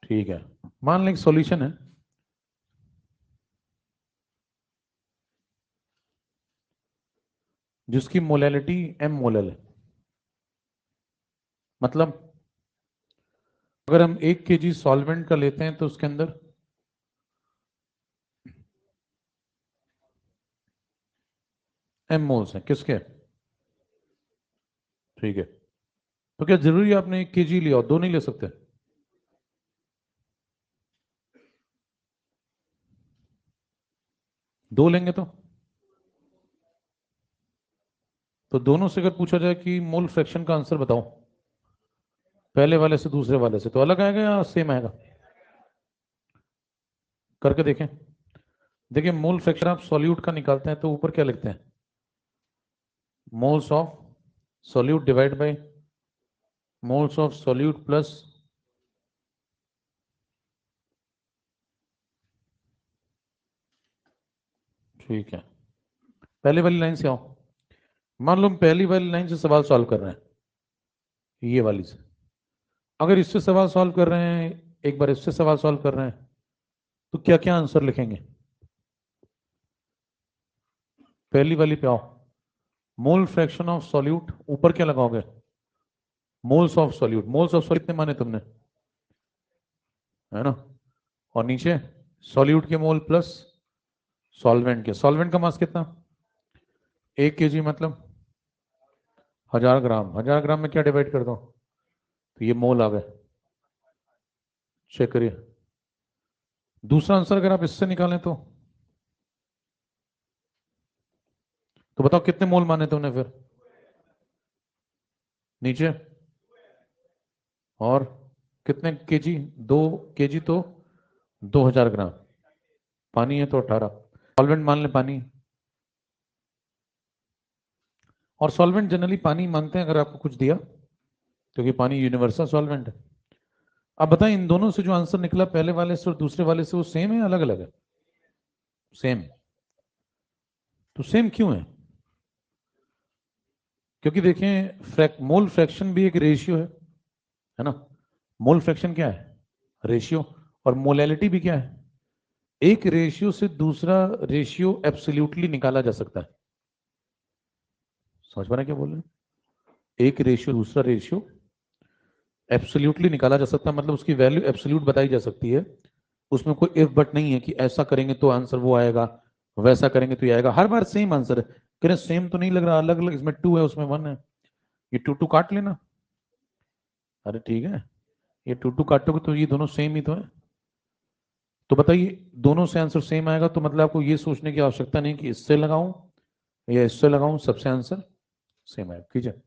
ठीक है, मान लें सॉल्यूशन है जिसकी मोलैलिटी m मोलल है। मतलब अगर हम 1 kg सॉल्वेंट का लेते हैं तो उसके अंदर m मोल्स हैं किसके? ठीक है, तो क्या जरूरी है आपने 1 kg लिया, दो नहीं ले सकते? दो लेंगे तो दोनों से अगर पूछा जाए कि मोल फ्रैक्शन का आंसर बताओ, पहले वाले से दूसरे वाले से, तो अलग आएगा या सेम आएगा? करके देखें। देखिए मोल फ्रैक्शन आप सॉल्यूट का निकालते हैं तो ऊपर क्या लिखते हैं? Moles of solute divide by moles of solute plus, ठीक है, पहले वाली लाइन से आओ। मान लो हम पहली वाली लाइन से सवाल सॉल्व कर रहे हैं, ये वाली से। अगर इससे सवाल सॉल्व कर रहे हैं, एक बार इससे सवाल सॉल्व कर रहे हैं, तो क्या क्या आंसर लिखेंगे? पहली वाली पे आओ, मोल फ्रैक्शन ऑफ सॉल्यूट, ऊपर क्या लगाओगे? Moles of solute. Moles of solute कितने माने तुमने, है ना? और नीचे सॉल्यूट के मोल प्लस सॉल्वेंट के। सॉल्वेंट का मास कितना? 1 kg मतलब 1000 ग्राम। 1000 ग्राम में क्या डिवाइड कर दो तो ये मोल आ गए। चेक करिए। दूसरा आंसर अगर आप इससे निकालें तो बताओ कितने मोल माने तुमने फिर नीचे? और कितने केजी? 2 kg तो 2000 ग्राम। पानी है तो 18। सॉल्वेंट मान ले पानी, और सॉल्वेंट जनरली पानी मानते हैं अगर आपको कुछ दिया, क्योंकि पानी यूनिवर्सल सॉल्वेंट है। अब बताएं इन दोनों से जो आंसर निकला, पहले वाले से और दूसरे वाले से, वो सेम है अलग अलग है? सेम। तो सेम क्यों है? क्योंकि देखें मोल फ्रैक्शन भी एक रेशियो है ना? मोल फ्रैक्शन क्या है? रेशियो। और मोलैलिटी भी क्या है? एक रेशियो से दूसरा रेशियो एब्सोल्युटली निकाला जा सकता है। समझ पा रहे हैं क्या बोल रहे हैं? एक रेशियो दूसरा रेशियो एब्सोल्युटली निकाला जा सकता है, मतलब उसकी वैल्यू एब्सोल्यूट बताई जा सकती है। उसमें कोई इफ बट नहीं है कि ऐसा करेंगे तो आंसर वो आएगा, वैसा करेंगे तो ये आएगा। हर बार सेम आंसर है। कह रहे सेम तो नहीं लग रहा, अलग अलग, इसमें 2 है उसमें 1 है, ये 2 काट लेना। अरे ठीक है, ये 2 काटोगे तो ये दोनों सेम ही तो है। तो बताइए, दोनों से आंसर सेम आएगा तो मतलब आपको ये सोचने की आवश्यकता नहीं कि इससे लगाऊं या इससे लगाऊं, सबसे आंसर सेम आएगा। ठीक है।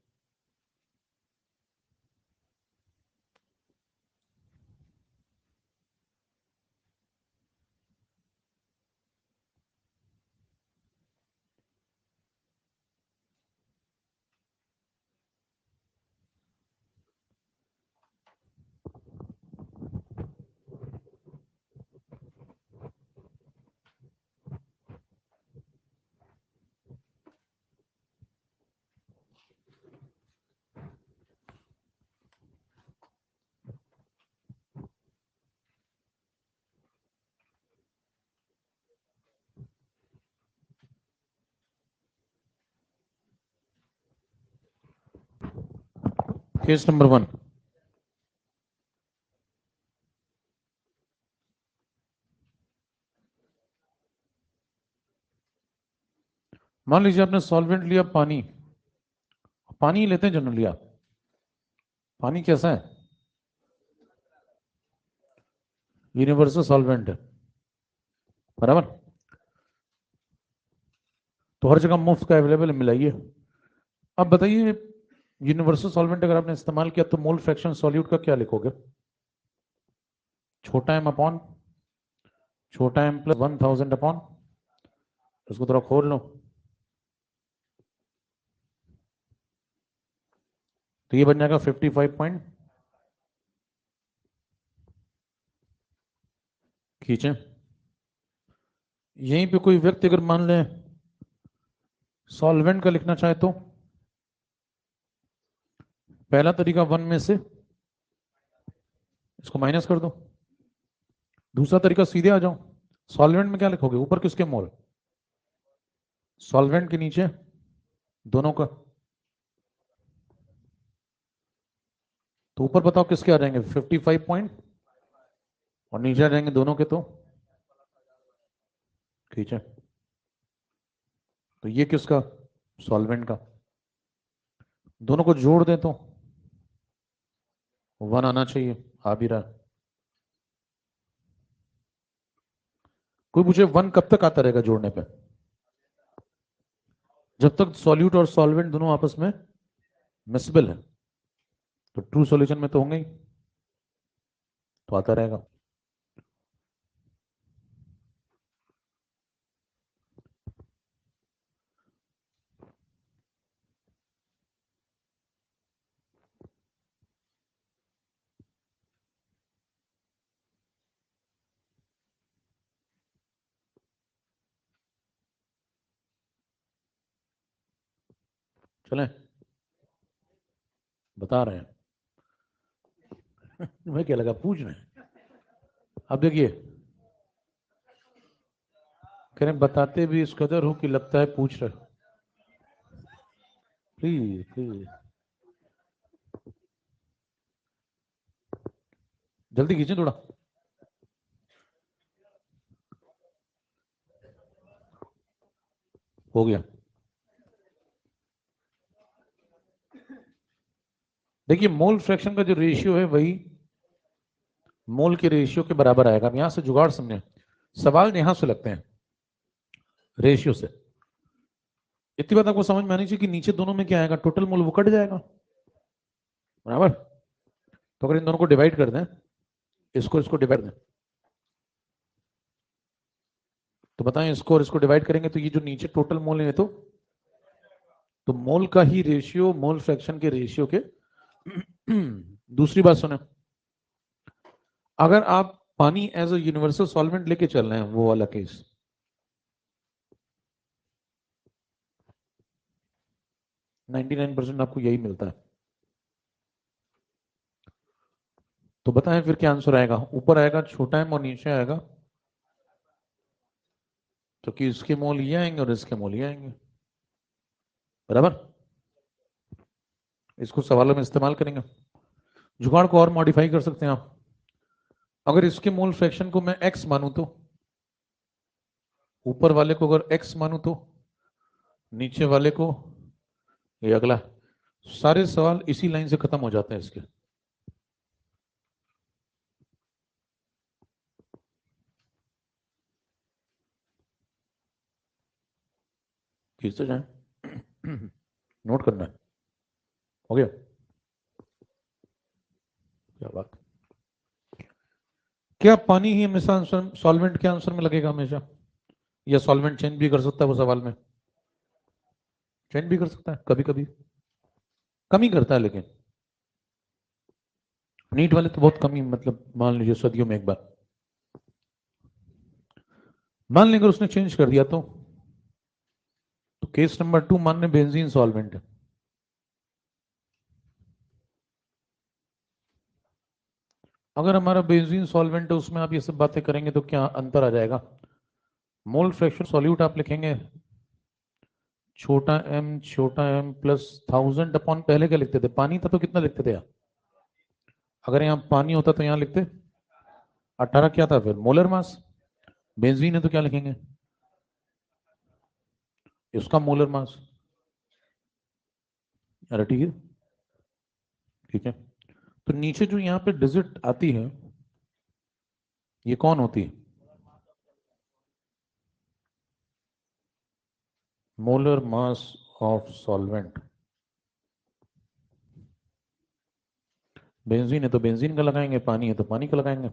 केस नंबर 1, मान लीजिए आपने सॉल्वेंट लिया पानी। पानी ही लेते हैं जनरली आप। पानी कैसा है? यूनिवर्सल सॉल्वेंट है, बराबर। तो हर जगह मुफ्त का अवेलेबल मिलाइए। अब बताइए, यूनिवर्सल सॉल्वेंट अगर आपने इस्तेमाल किया तो मोल फ्रैक्शन सॉल्यूट का क्या लिखोगे? छोटा एम अपॉन छोटा एम प्लस 1000 अपॉन, इसको थोड़ा खोल लो तो ये बन जाएगा 55 पॉइंट। खींचे। यहीं पे कोई व्यक्ति अगर मान ले सॉल्वेंट का लिखना चाहे तो पहला तरीका 1 में से इसको माइनस कर दो। दूसरा तरीका सीधे आ जाओ। सॉल्वेंट में क्या लिखोगे? ऊपर किसके मोल? सॉल्वेंट के नीचे दोनों का। तो ऊपर बताओ किसके आ जाएंगे? 55 पॉइंट, और नीचे आ जाएंगे दोनों के तो खींचे। तो ये किसका? सॉल्वेंट का, दोनों को जोड़ दें तो 1 आना चाहिए, आ भी रहा है। कोई पूछे 1 कब तक आता रहेगा जोड़ने पे? जब तक सॉल्यूट और सॉल्वेंट दोनों आपस में मिसबल है, तो ट्रू सॉल्यूशन में तो होंगे ही, तो आता रहेगा। चलें, बता रहे हैं। मैं क्या लगा पूछ रहे हैं? अब देखिए, कह रहे बताते भी इस कदर हो कि लगता है पूछ रहे। प्लीज प्लीज जल्दी खींचे थोड़ा। हो गया। देखिए, मोल फ्रैक्शन का जो रेशियो है वही मोल के रेशियो के बराबर आएगा। अब यहां से जुगाड़ समझे, सवाल यहां से लगते हैं रेशियो से। इतनी बात आपको समझ में आनी चाहिए कि नीचे दोनों में क्या आएगा, टोटल मोल वो कट जाएगा, बराबर। तो अगर इन दोनों को डिवाइड कर दें, इसको इसको डिवाइड दें, तो बताएं इसको और इसको डिवाइड करेंगे तो ये जो नीचे टोटल मोल है तो मोल का ही रेशियो मोल फ्रैक्शन के रेशियो के दूसरी बात सुने, अगर आप पानी एज अ यूनिवर्सल सॉल्वेंट लेके चल रहे हैं, वो वाला केस, नाइनटी 99% आपको यही मिलता है। तो बताएं फिर क्या आंसर आएगा? ऊपर आएगा छोटा एम और नीचे आएगा, क्योंकि इसके मोल ये आएंगे और इसके मोल ये आएंगे, बराबर। इसको सवालों में इस्तेमाल करेंगे। जुगाड़ को और मॉडिफाई कर सकते हैं आप। अगर इसके मोल फ्रैक्शन को मैं x मानूं तो, ऊपर वाले को अगर x मानूं तो, नीचे वाले को ये अगला, सारे सवाल इसी लाइन से खत्म हो जाते हैं इसके। खींचते जाए, नोट करना है। हो गया? क्या बात। क्या पानी ही हमेशा आंसर सॉल्वेंट के आंसर में लगेगा हमेशा, या सॉल्वेंट चेंज भी कर सकता है वो सवाल में? चेंज भी कर सकता है, कभी कभी कम ही करता है, लेकिन नीट वाले तो बहुत कम ही, मतलब मान लीजिए सदियों में एक बार, मान लेकर उसने चेंज कर दिया तो केस नंबर 2 मान लें बेंजीन सॉल्वेंट है। अगर हमारा बेंजीन सॉल्वेंट है, उसमें आप ये सब बातें करेंगे तो क्या अंतर आ जाएगा? मोल फ्रैक्शन सॉल्यूट आप लिखेंगे छोटा m प्लस 1000 अपॉन, पहले क्या लिखते थे? पानी था तो कितना लिखते थे आप? अगर यहाँ पानी होता तो यहाँ लिखते 18, क्या था फिर? Molar mass. बेंजीन है तो क्या लिखेंगे? इसका मोलर मास। अरे ठीक है, ठीक है। तो नीचे जो यहाँ पे डिजिट आती है, ये कौन होती है? Molar mass of solvent. Benzene है तो बेंजीन का लगाएंगे, पानी है तो पानी का लगाएंगे।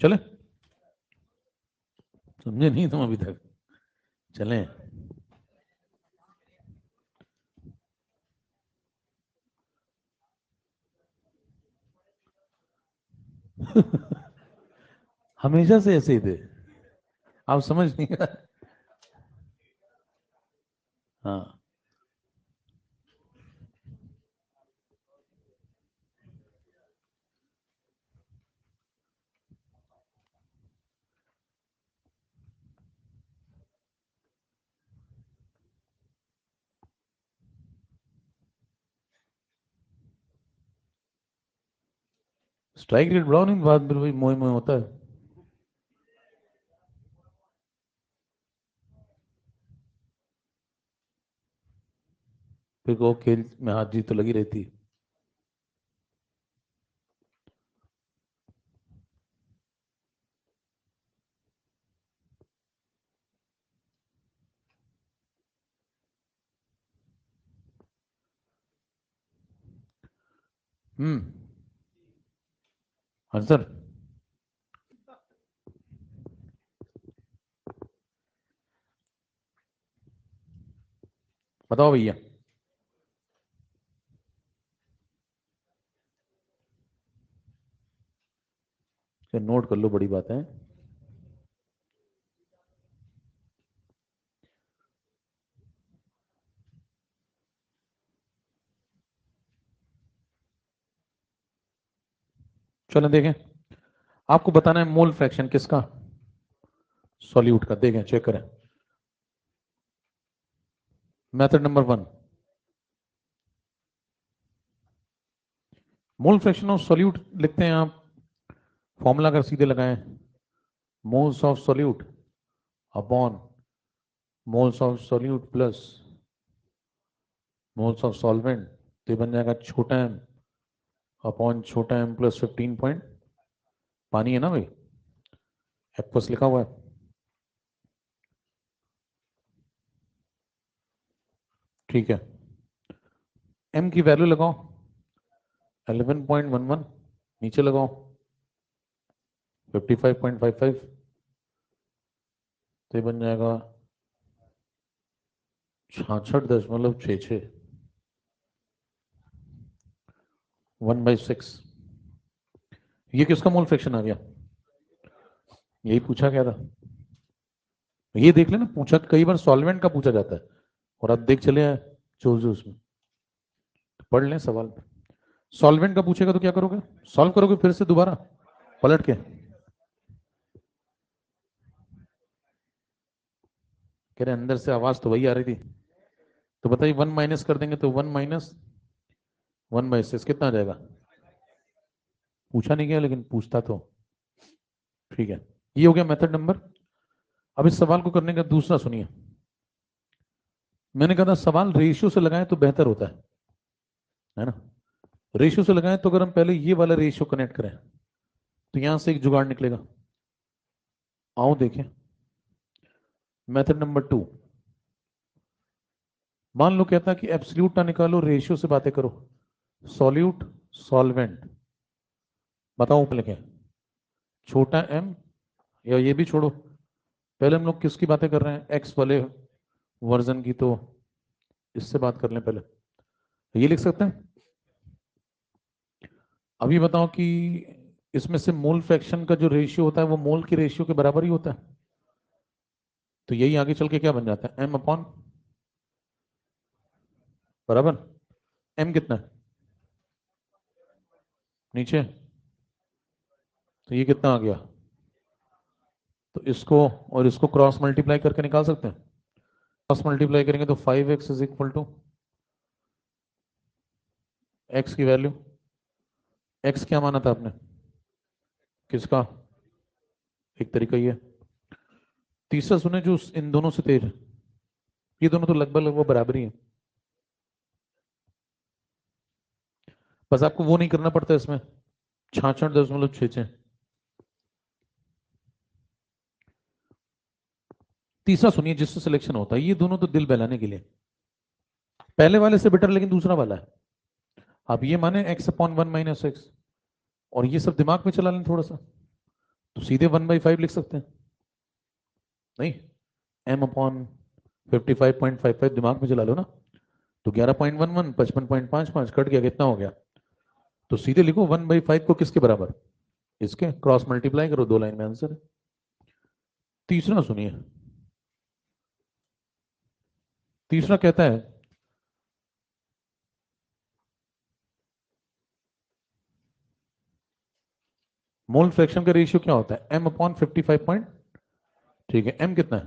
चले, समझे नहीं तुम अभी तक? चलें। हमेशा से ऐसे ही थे, आप समझ नहीं। हाँ, स्ट्राइक रेट बढ़ाओ, नहीं बाद में वही मोए मोए होता है। फिर वो खेल में हाथ जीत तो लगी रहती है। हाँ सर। बताओ भैया। नोट कर लो, बड़ी बात है। चलो देखें, आपको बताना है मोल फ्रैक्शन किसका, सॉल्यूट का। देखें, चेक करें। Method number 1, mole fraction of solute लिखते हैं आप। फॉर्मूला अगर सीधे लगाएं, moles of solute upon moles of solute plus moles of solvent, तो ये बन जाएगा छोटा एम अपॉन छोटा एम प्लस 15 पॉइंट। पानी है ना भाई, एक्वस लिखा हुआ है। ठीक है, एम की वैल्यू लगाओ 11.11, नीचे लगाओ 55.55, तो ये बन जाएगा 66.66, 1/6। ये किसका मोल फ्रैक्शन आ गया, यही पूछा गया था। ये देख लेना, पूछा कई बार सॉल्वेंट का पूछा जाता है और आप देख चले आए चूज उसमें। तो पढ़ लें सवाल। सॉल्वेंट का पूछेगा तो क्या करोगे, सॉल्व करोगे फिर से दोबारा पलट के। कह रहे अंदर से आवाज तो वही आ रही थी। तो बताइए, 1 माइनस कर देंगे तो 1 - 1/6 कितना आ जाएगा। पूछा नहीं गया लेकिन पूछता तो। ठीक है, ये हो गया मेथड नंबर। अब इस सवाल को करने का दूसरा सुनिए। मैंने कहा था सवाल रेशियो से लगाएं तो बेहतर होता है ना। रेशियो से लगाएं तो अगर हम पहले ये वाला रेशियो कनेक्ट करें तो यहां से एक जुगाड़ निकलेगा। आओ देखें, मेथड नंबर 2। मान लो कहता कि एब्सोल्यूट ना निकालो, रेशियो से बातें करो। सॉल्यूट सॉल्वेंट, बताओ ऊपर लिखें छोटा एम, या ये भी छोड़ो, पहले हम लोग किसकी बातें कर रहे हैं, एक्स वाले वर्जन की, तो इससे बात कर लें पहले। ये लिख सकते हैं। अभी बताओ कि इसमें से मोल फ्रैक्शन का जो रेशियो होता है वो मोल की रेशियो के बराबर ही होता है। तो यही आगे चल के क्या बन जाता है, एम अपॉन बराबर, एम कितना है नीचे, तो ये कितना आ गया। तो इसको और इसको क्रॉस मल्टीप्लाई करके निकाल सकते हैं। क्रॉस मल्टीप्लाई करेंगे तो 5x is equal to x की वैल्यू, एक्स क्या माना था आपने, किसका, एक तरीका ये। तीसरा सुने जो इन दोनों से तेज है, ये दोनों तो लगभग लगभग बराबर ही है। बस आपको वो नहीं करना पड़ता इसमें, 66.66। तीसरा सुनिए जिससे सिलेक्शन होता है, ये दोनों तो दिल बहलाने के लिए, पहले वाले से बेटर लेकिन दूसरा वाला है। आप ये माने x/1 - x, और ये सब दिमाग में चला लें थोड़ा सा, तो सीधे 1/5 लिख सकते हैं। नहीं, m/55.55 दिमाग में चला लो ना, तो 11.11 55.55 कट गया, कितना हो गया। तो सीधे लिखो 1/5 को किसके बराबर, इसके, क्रॉस मल्टीप्लाई करो, 2 लाइन में आंसर है। तीसरा सुनिए, तीसरा कहता है मोल फ्रैक्शन का रेशियो क्या होता है, m/55 पॉइंट। ठीक है, m कितना है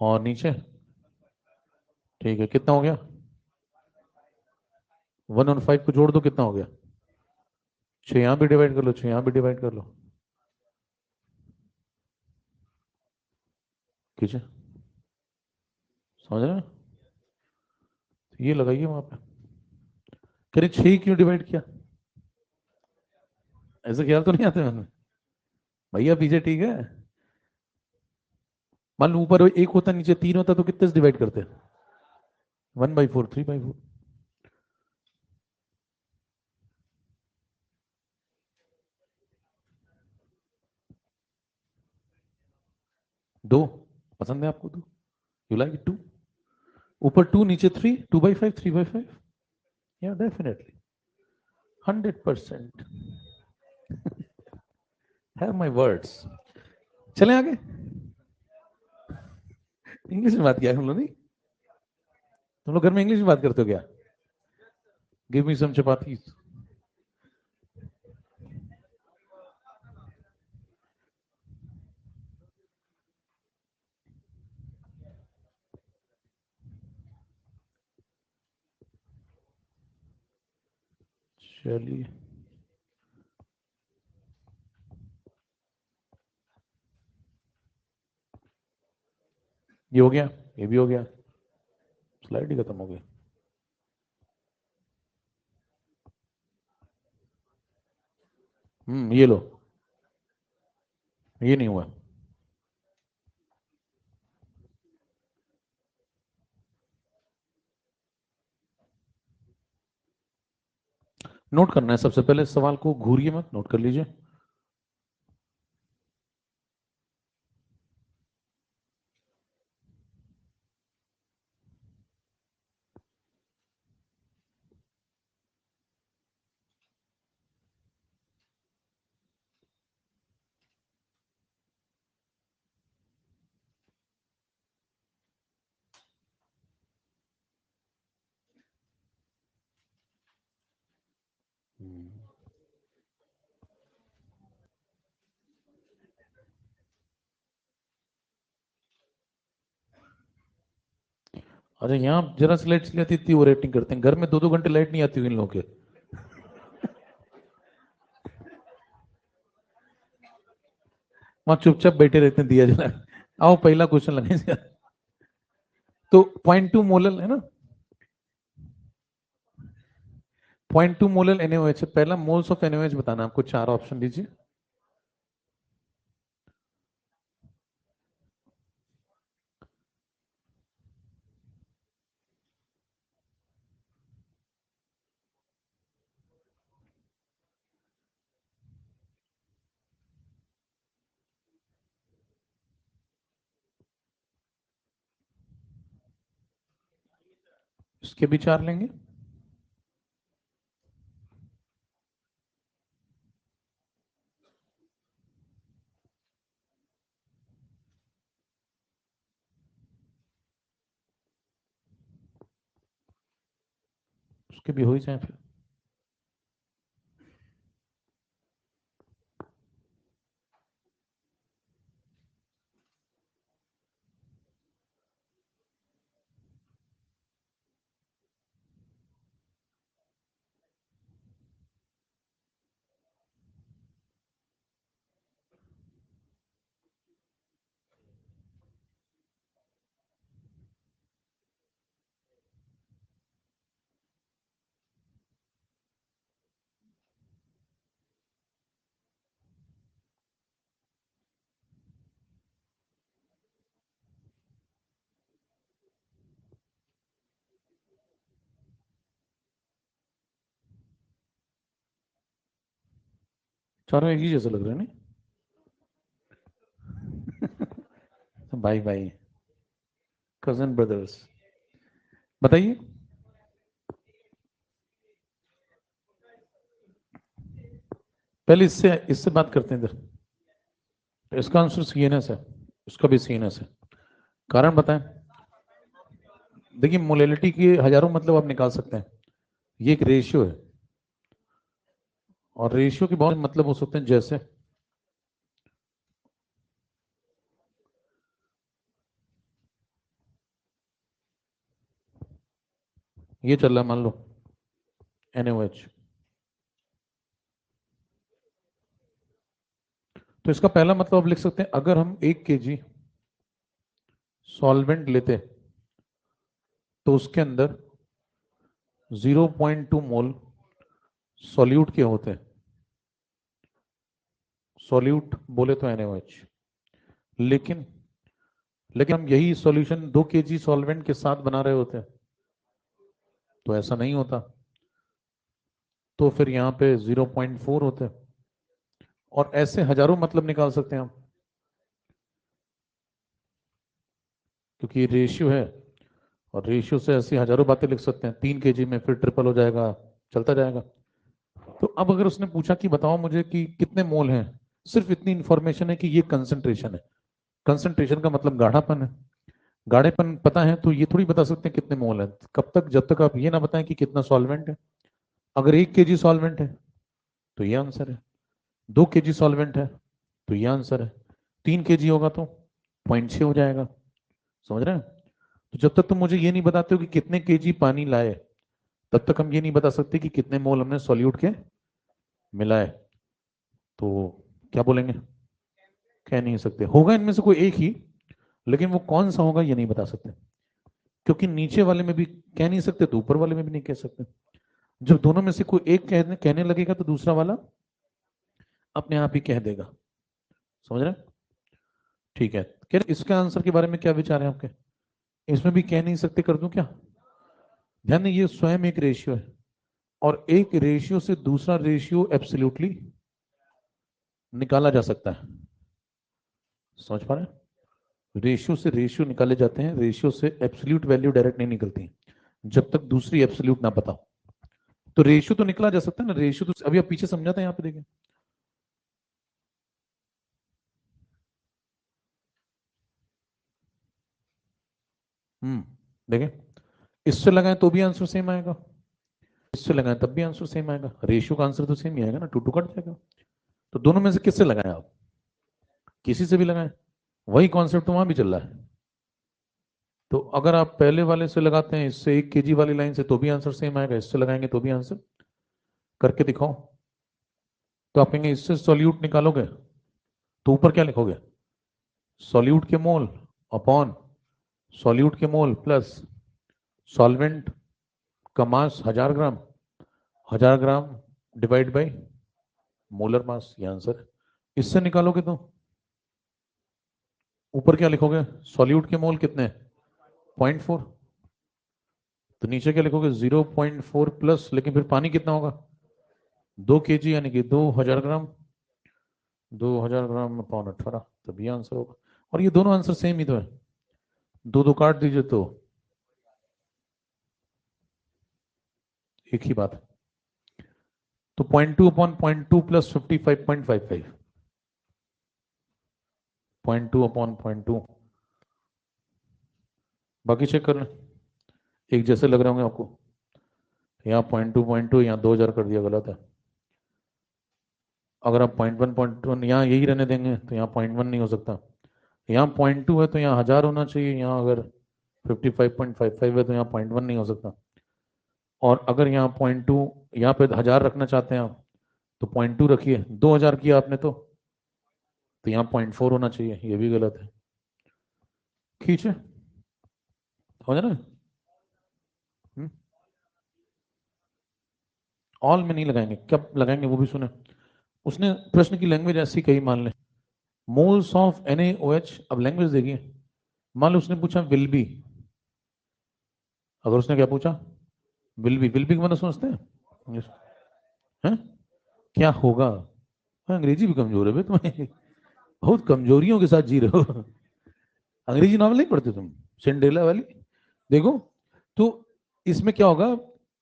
और नीचे, ठीक है कितना हो गया, 1 और 5 को जोड़ दो कितना हो गया, 6 यहाँ भी डिवाइड कर लो, 6 यहाँ भी डिवाइड कर लो, खींचे, समझ रहे हैं? ये लगाइए वहां पे, कह रहे 6 क्यों डिवाइड किया, ऐसे ख्याल तो नहीं आते मैंने, भैया पीछे ठीक है। मान लो ऊपर एक होता नीचे 3 होता तो कितने से डिवाइड करते? 1/4, 3/4। 2 पसंद है आपको? 2, यू लाइक 2? ऊपर 2 नीचे 3, 2/5, 3/5, या डेफिनेटली 100%। Have my words. चलें आगे, इंग्लिश में बात किया हम लोग, नहीं तुम लोग घर में इंग्लिश में बात करते हो क्या? गिव मी सम चपाती। चलिए, ये हो गया, ये भी हो गया, स्लाइड ही खत्म हो गई। ये लो, ये नहीं हुआ। नोट करना है सबसे पहले, सवाल को घूरिए मत, नोट कर लीजिए। अरे यहाँ जरा से लाइट चली आती, इतनी ओवर एक्टिंग करते हैं, घर में 2-2 घंटे लाइट नहीं आती हुई इन लोगों के। वहां चुपचाप बैठे रहते हैं दिया जला। आओ पहला क्वेश्चन लगाए। तो 0.2 मोलल है ना, 0.2 मोलल NaOH है। पहला मोल्स ऑफ NaOH बताना, आपको 4 ऑप्शन दीजिए। इसके भी 4 लेंगे। उसके भी हो ही जाए फिर। चारों एक ही जैसे लग रहे हैं, नहीं? भाई भाई, कजन ब्रदर्स। बताइए, पहले इससे इससे बात करते हैं इधर। तो इसका आंसर सीएनएस है, इसका भी सीएनएस है। कारण बताएं। देखिए, मोलैलिटी के हजारों मतलब आप निकाल सकते हैं, ये एक रेशियो है, और रेशियो के बहुत मतलब हो सकते हैं, जैसे ये चल रहा है, मान लो NaOH, तो इसका पहला मतलब आप लिख सकते हैं, अगर हम 1 kg सॉल्वेंट लेते तो उसके अंदर 0.2 मोल सॉल्यूट के होते हैं। सॉल्यूट बोले तो NaOH, लेकिन हम यही सॉल्यूशन 2 kg सॉल्वेंट के साथ बना रहे होते हैं तो ऐसा नहीं होता, तो फिर यहाँ पे 0.4 होते हैं। और ऐसे हजारों मतलब निकाल सकते हैं हम, क्योंकि ये रेशियो है और रेशियो से ऐसी हजारों बातें लिख सकते हैं। 3 kg में फिर ट्रिपल हो जाएगा, चलता जाएगा। तो अब अगर उसने पूछा कि बताओ मुझे कि कितने मोल हैं, सिर्फ इतनी इंफॉर्मेशन है कि ये कंसंट्रेशन है। कंसंट्रेशन का मतलब गाढ़ापन है। गाढ़ेपन पता है तो ये थोड़ी बता सकते हैं कितने मोल है, कब तक, जब तक आप ये ना बताएं कि कितना सॉल्वेंट है। अगर 1 kg सॉल्वेंट है तो ये आंसर है, 2 kg सॉल्वेंट है तो ये आंसर है, 3 kg होगा तो 0.6 हो जाएगा। समझ रहे हैं? तो जब तक तुम मुझे ये नहीं बताते हो कि कितने kg पानी लाए, तब तक हम ये नहीं बता सकते कि कितने मोल हमने सॉल्यूट के मिलाए। तो क्या बोलेंगे? कह नहीं सकते। होगा इनमें से कोई एक ही, लेकिन वो कौन सा होगा ये नहीं बता सकते, क्योंकि नीचे वाले में भी कह नहीं सकते तो ऊपर वाले में भी नहीं कह सकते। जब दोनों में से कोई एक कहने लगेगा तो दूसरा वाला अपने आप ही कह देगा। समझ रहे हैं? ठीक है। कह रहे इसके आंसर के बारे में क्या विचार है आपके? इसमें भी कह नहीं सकते कर दूं क्या? ध्यान दें, ये स्वयं एक रेशियो है और एक रेशियो से दूसरा रेशियो एब्सोल्युटली निकाला जा सकता है। समझ पा रहे हैं? रेशियो से रेशियो निकाले जाते हैं, रेशियो से एब्सोल्यूट वैल्यू डायरेक्ट नहीं निकलती जब तक दूसरी एब्सोल्यूट ना पता हो। तो रेशियो तो निकला जा सकता है ना, रेशियो तो अभी आप पीछे समझाते हैं, यहाँ पे देखिए। देखें, इससे लगाएं तो भी आंसर सेम आएगा, इससे लगाएं तब भी आंसर सेम आएगा, रेशियो का आंसर तो सेम ही आएगा ना, 2 2 कट जाएगा। तो दोनों में से किससे लगाएं आप? किसी से भी लगाएं, वही कॉन्सेप्ट तो वहां भी चल रहा है। तो अगर आप पहले वाले से लगाते हैं, इससे 1 kg वाली लाइन से, तो भी आंसर सेम आएगा, इससे लगाएंगे तो भी आंसर। करके दिखाओ। तो आप कहेंगे इससे सॉल्यूट निकालोगे तो ऊपर क्या लिखोगे? सॉल्यूट के मोल अपॉन सॉल्यूट के मोल प्लस सॉल्वेंट का मास 1000 ग्राम, 1000 gram divide by molar mass, ये आंसर है। इससे निकालोगे तो ऊपर क्या लिखोगे? सॉल्यूट के मोल कितने? 0.4। तो नीचे क्या लिखोगे? 0.4 प्लस, लेकिन फिर पानी कितना होगा? 2 kg, यानी कि 2000 ग्राम। 2000 ग्राम अपॉन 18, तभी आंसर होगा। और ये दोनों आंसर सेम ही तो है, 2 2 काट दीजिए तो एक ही बात है। तो 0.2 अपॉन 0.2 प्लस 55.55, 0.2 अपॉन 0.2। बाकी चेक कर लें, एक जैसे लग रहे होंगे आपको। यहाँ 0.2 यहाँ 2000 कर दिया, गलत है। अगर आप 0.1 यहाँ यही रहने देंगे तो यहाँ 0.1 नहीं हो सकता। यहाँ 0.2 है तो यहाँ 1000 होना चाहिए, यहाँ अगर 55.55 है तो यहाँ 0.1 नहीं हो सकता। और अगर यहाँ 0.2, यहाँ पे 1000 रखना चाहते हैं आप, तो 0.2 रखिए, 2000 किया आपने तो यहाँ 0.4 होना चाहिए, ये भी गलत है। खींचे, समझ रहे हैं? ऑल में नहीं लगाएंगे, कब लगाएंगे वो भी सुने। उसने प्रश्न की लैंग्वेज ऐसी कही, मान लें मोल्स ऑफ NaOH। अब लैंग्वेज देखिए, मान लो उसने पूछा विल बी। अगर उसने क्या पूछा? विल बी मतलब समझते हैं? हैं? क्या होगा? हाँ, अंग्रेजी भी कमजोर है बे तुम्हें, बहुत कमजोरियों के साथ जी रहे हो। अंग्रेजी नॉवल नहीं पढ़ते तुम, सिंड्रेला वाली? देखो, तो इसमें क्या होगा,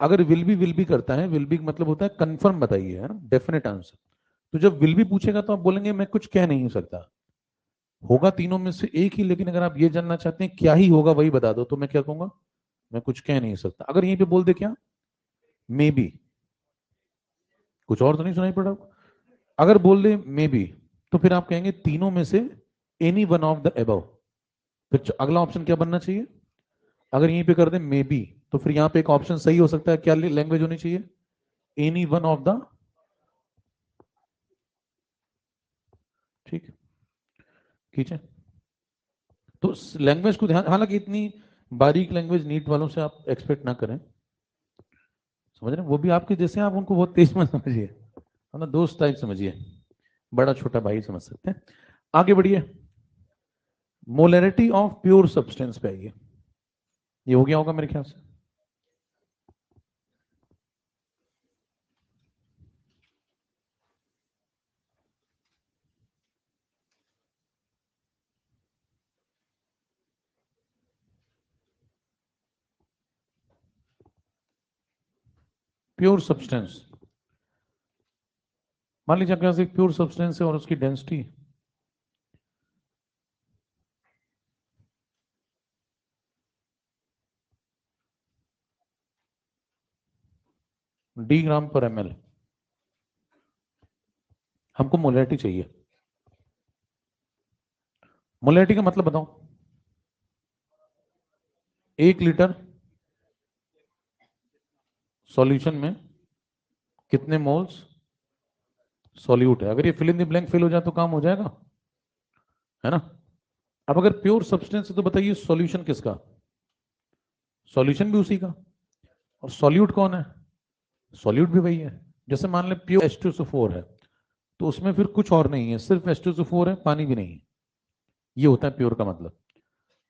अगर विल बी करता है, विल बी मतलब होता है कंफर्म बताइए, है ना, डेफिनेट आंसर। तो जब विल बी पूछेगा तो आप बोलेंगे मैं कुछ कह नहीं सकता, होगा तीनों में से एक ही। लेकिन अगर आप ये जानना चाहते हैं क्या ही होगा वही बता दो, तो मैं क्या कहूंगा? मैं कुछ कह नहीं सकता। अगर यहीं पे बोल दे क्या, मे बी, कुछ और तो नहीं सुनाई पड़ रहा। अगर बोल दे मे बी, तो फिर आप कहेंगे तीनों में से any one of the above. फिर अगला ऑप्शन क्या बनना चाहिए? अगर यहीं पे कर दे मे बी, तो फिर यहाँ पे एक ऑप्शन सही हो सकता है, क्या लैंग्वेज होनी चाहिए? Any one of the. ठीक। खींचे। तो लैंग्वेज को ध्यान, हालांकि इतनी बारीक लैंग्वेज नीट वालों से आप एक्सपेक्ट ना करें, समझ रहे हैं? वो भी आपके जैसे, आप उनको बहुत तेज मत समझिए, है ना, दोस्त टाइप समझिए, बड़ा छोटा भाई समझ सकते हैं। आगे बढ़िए, मोलैरिटी ऑफ प्योर सब्सटेंस पे आइए। ये हो गया होगा मेरे ख्याल से। प्योर सब्सटेंस, मान लीजिए आपके पास एक प्योर सब्सटेंस है और उसकी डेंसिटी डी ग्राम पर एमएल, हमको मोलैरिटी चाहिए। मोलैरिटी का मतलब बताओ, 1 लीटर सॉल्यूशन में कितने मोल्स सॉल्यूट है। अगर ये fill in the blank fill हो जाए तो काम हो जाएगा, है ना। अब अगर प्योर सब्सटेंस है तो बताइए सॉल्यूशन किसका, सॉल्यूशन भी उसी का, और सॉल्यूट कौन है, सॉल्यूट भी वही है। जैसे मान लें प्योर H2SO4 है, तो उसमें फिर कुछ और नहीं है, सिर्फ H2SO4 है, पानी भी नहीं है। ये होता है प्योर का मतलब।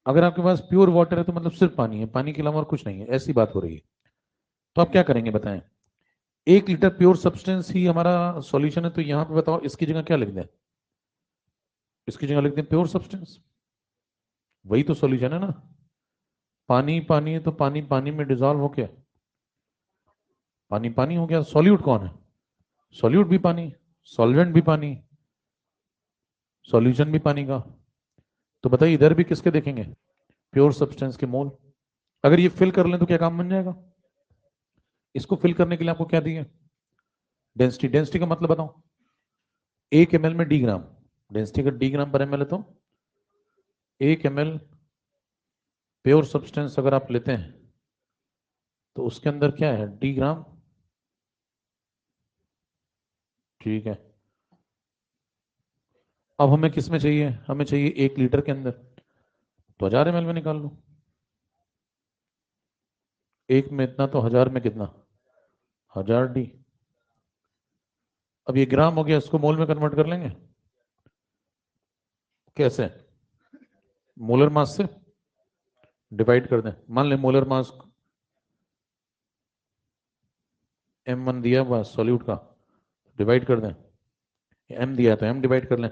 अगर आपके पास प्योर वाटर है तो मतलब सिर्फ पानी है, पानी के अलावा और कुछ नहीं है, ऐसी बात हो रही है। तो आप क्या करेंगे बताएं, 1 लीटर प्योर सब्सटेंस ही हमारा सॉल्यूशन है, तो यहां पे बताओ इसकी जगह क्या लिख दें, इसकी जगह लिख दें प्योर सब्सटेंस, वही तो सॉल्यूशन है ना। पानी पानी है तो पानी पानी में डिजॉल्व हो गया, पानी पानी हो गया। सॉल्यूट कौन है, सॉल्यूट भी पानी, सॉल्वेंट भी पानी, सॉल्यूशन भी पानी का। तो बताइए इधर भी किसके देखेंगे, प्योर सब्सटेंस के मोल। अगर ये फिल कर लें तो क्या काम बन जाएगा, इसको फिल करने के लिए आपको क्या दिए, डेंसिटी। डेंसिटी का मतलब बताओ, 1 ml में डी ग्राम, डेंसिटी का डी ग्राम पर एमएल है, तो 1 ml प्योर सब्सटेंस अगर आप लेते हैं तो उसके अंदर क्या है, डी ग्राम, ठीक है। अब हमें किस में चाहिए, हमें चाहिए 1 लीटर के अंदर, तो 1000 ml में निकाल लो। एक में इतना तो 1000 में कितना, 1000 डी। अब ये ग्राम हो गया, इसको मोल में कन्वर्ट कर लेंगे, कैसे, मोलर मास से डिवाइड कर दें। मान लें मोलर मास m1 दिया हुआ सॉल्यूट का, डिवाइड कर दें, m दिया तो m डिवाइड कर लें।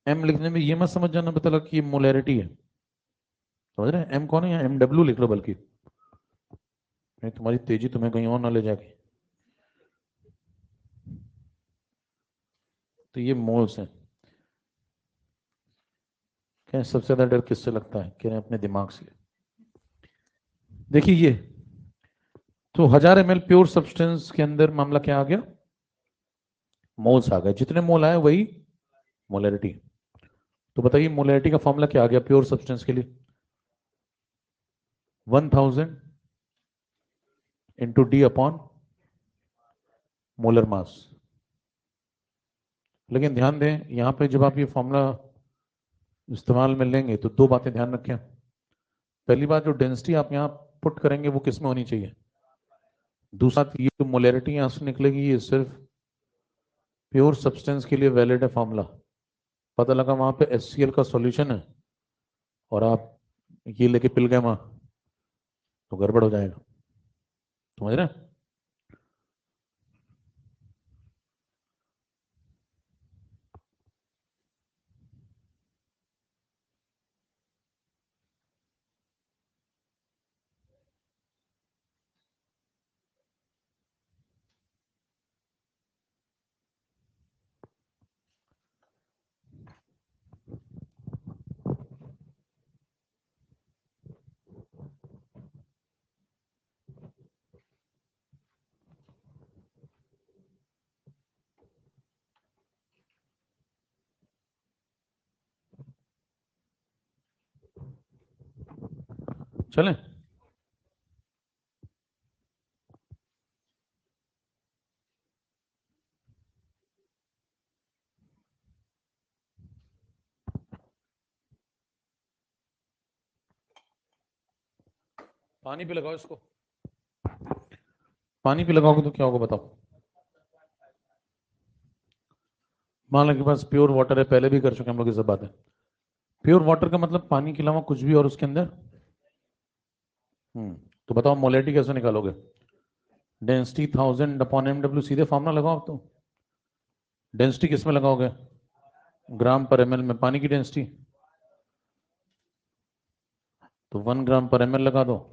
m लिखने में ये मत समझ जाना पता लगा कि ये मोलैरिटी है, समझ रहे हैं, m कौन है यहाँ, MW लिख लो, बल्कि नहीं तुम्हारी तेजी तुम्हें कहीं और ना ले जाके। तो ये मोल्स हैं। क्या सबसे ज्यादा डर किससे लगता है, कह रहे हैं अपने दिमाग से। देखिए ये, तो 1000 ml प्योर सब्सटेंस के अंदर मामला क्या आ गया, मोल्स आ गए, जितने मोल आए वही मोलैरिटी। तो बताइए मोलैरिटी का फॉर्मूला क्या आ गया प्योर सब्सटेंस के लिए, 1000 into D upon molar mass. लेकिन ध्यान दें यहां पे जब आप ये फॉर्मूला इस्तेमाल में लेंगे तो दो बातें ध्यान रखें। पहली बात, जो डेंसिटी आप यहाँ पुट करेंगे वो किस में होनी चाहिए, दूसरा ये जो मोलैरिटी यहां से निकलेगी ये सिर्फ प्योर सब्सटेंस के लिए वैलिड है फॉर्मूला। पता लगा वहां पे HCl का सॉल्यूशन है और आप ये लेके पिल गए वहां, तो गड़बड़ हो जाएगा, समझ रहे हैं। चलें, पानी पे लगाओ इसको, पानी पे लगाओगे तो क्या होगा बताओ। मान लो के पास प्योर वाटर है, पहले भी कर चुके हम लोग ये सब बातें। प्योर वाटर का मतलब पानी के अलावा कुछ भी और उसके अंदर। तो बताओ मोलेरिटी कैसे निकालोगे। डेंसिटी 1000/mw, सीधे फॉर्मूला लगाओ। तो डेंसिटी किस में लगाओगे, ग्राम पर ml में, पानी की डेंसिटी। तो 1 ग्राम पर ml लगा दो।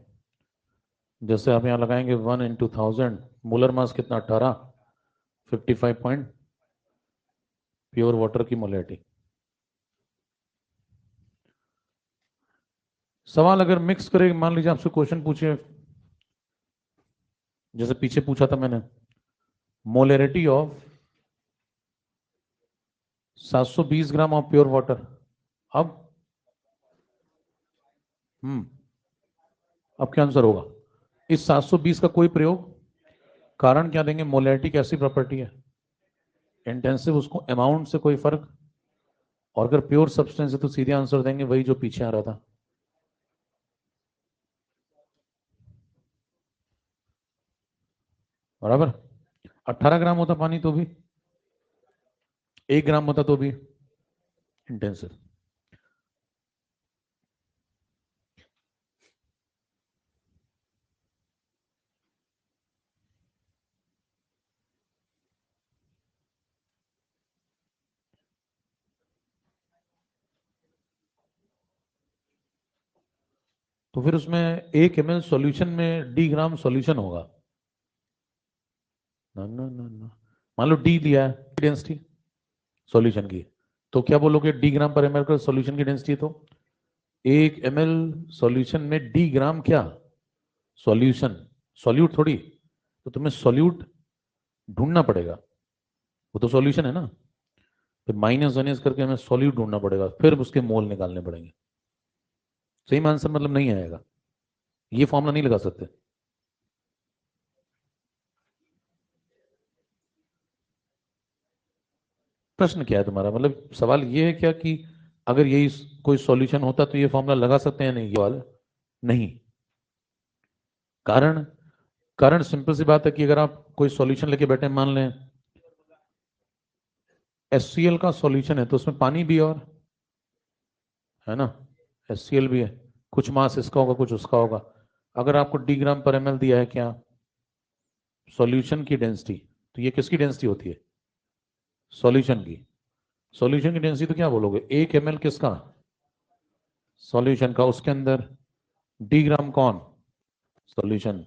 जैसे आप यहाँ लगाएंगे 1 × 1000, मोलर मास कितना 18, 55 पॉइंट प्योर वाटर की मोलेरिटी। सवाल अगर मिक्स करें, मान लीजिए आपसे क्वेश्चन पूछे जैसे पीछे पूछा था मैंने, molarity of 720 gram of pure water. अब अब क्या आंसर होगा। इस 720 का कोई प्रयोग, कारण क्या देंगे, मोलेरिटी कैसी प्रॉपर्टी है, इंटेंसिव, उसको अमाउंट से कोई फर्क। और अगर प्योर सब्सटेंस है तो सीधे आंसर देंगे वही जो पीछे आ रहा था। बराबर। 18 ग्राम होता पानी तो भी, 1 ग्राम होता तो भी इंटेंसिव। तो फिर उसमें 1 ml सॉल्यूशन में d ग्राम सॉल्यूशन होगा। ना ना ना ना, मान लो d दिया है डेंसिटी सॉल्यूशन की, तो क्या बोलोगे, d ग्राम पर ml का सॉल्यूशन की डेंसिटी। तो 1 ml सॉल्यूशन में d ग्राम क्या, सॉल्यूशन, सॉल्यूट थोड़ी। तो तुम्हें सॉल्यूट ढूंढना पड़ेगा, वो तो सॉल्यूशन है ना। फिर माइनस माइनस करके हमें सॉल्यूट ढूंढना पड़ेगा, फिर उसके मोल निकालने पड़ेंगे। सेम आंसर मतलब नहीं आएगा, ये फॉर्मूला नहीं लगा सकते। प्रश्न क्या है तुम्हारा, मतलब सवाल ये है क्या कि अगर यही कोई सॉल्यूशन होता तो ये फॉर्मूला लगा सकते हैं, नहीं ये वाला नहीं। कारण, कारण सिंपल सी बात है कि अगर आप कोई सॉल्यूशन लेके बैठे, मान लें HCl का सॉल्यूशन है तो उसमें पानी भी और है ना, HCl भी है, कुछ मास इसका होगा कुछ उसका होगा। अगर आपको d ग्राम पर ml दिया है क्या, सॉल्यूशन की डेंसिटी, तो ये किसकी डेंसिटी होती है, सॉल्यूशन की। सॉल्यूशन की डेंसिटी तो क्या बोलोगे, 1 ml किसका, सॉल्यूशन का, उसके अंदर d ग्राम कौन, सॉल्यूशन।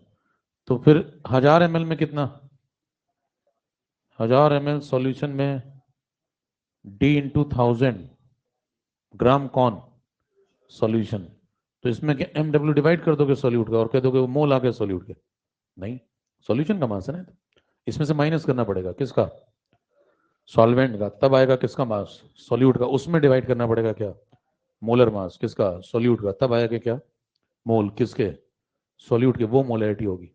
तो फिर 1000 ml में कितना, 1000 ml सॉल्यूशन में d × 1000 ग्राम कौन, सॉल्यूशन। तो इसमें क्या MW डिवाइड कर दोगे सॉल्यूट का और कह दोगे वो मोल आ गया सॉल्यूट के, नहीं, सॉल्यूशन का मास है ना। इसमें से माइनस करना पड़ेगा किसका, सॉल्वेंट का, तब आएगा किसका मास, सॉल्यूट का। उसमें डिवाइड करना पड़ेगा क्या, मोलर मास किसका, सॉल्यूट का, तब आएगा क्या, मोल किसके, सॉल्यूट के, वो मोलैरिटी होगी।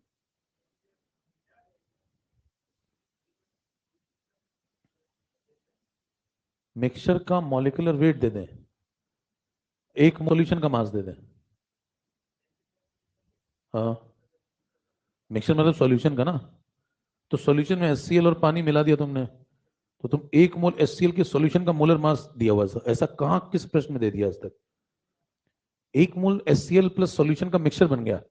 मिक्सचर का मॉलिक्यूलर वेट दे दें, एक सॉल्यूशन का मास दे दें। हाँ, मिक्सचर मतलब सॉल्यूशन का ना। तो सॉल्यूशन में HCl और पानी मिला दिया तुमने, तो तुम 1 मोल HCl के सॉल्यूशन का मोलर मास दिया हुआ, ऐसा कहां किस प्रश्न में दे दिया आज तक। 1 मोल HCl प्लस सॉल्यूशन का मिक्सचर बन गया,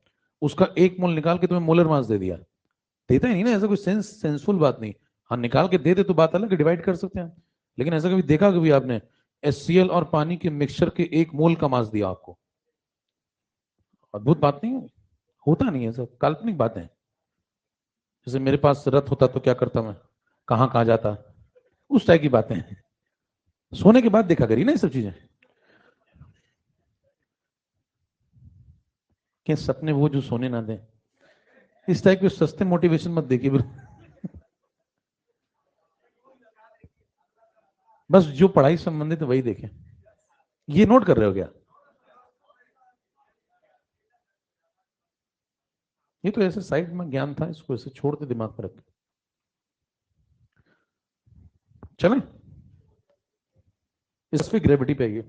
उसका 1 मोल निकाल के तुम्हें मोलर मास दे दिया। देता ही नहीं ना, ऐसा कोई सेंसफुल बात नहीं। हाँ निकाल के दे दे तो बात अलग है, डिवाइड कर सकते हैं, लेकिन ऐसा कभी देखा कभी आपने HCl और पानी के मिक्सचर के 1 मोल का मास दिया आपको, अद्भुत बात नहीं है, होता नहीं है, सब काल्पनिक बातें हैं। जैसे मेरे पास रथ होता तो क्या करता मैं, कहाँ कहाँ जाता, उस टाइप की बातें हैं। सोने के बाद देखा करिए ना ये सब चीजें, कि सपने वो जो सोने ना दें, इस टाइप के सस्ते मोटिवेशन मत देखिए बस जो पढ़ाई संबंधित है वही देखें। ये नोट कर रहे हो क्या, ये तो ऐसे साइड में ज्ञान था, इसको ऐसे छोड़ के दिमाग में रख। चलें, इस पे ग्रेविटी पे आइए।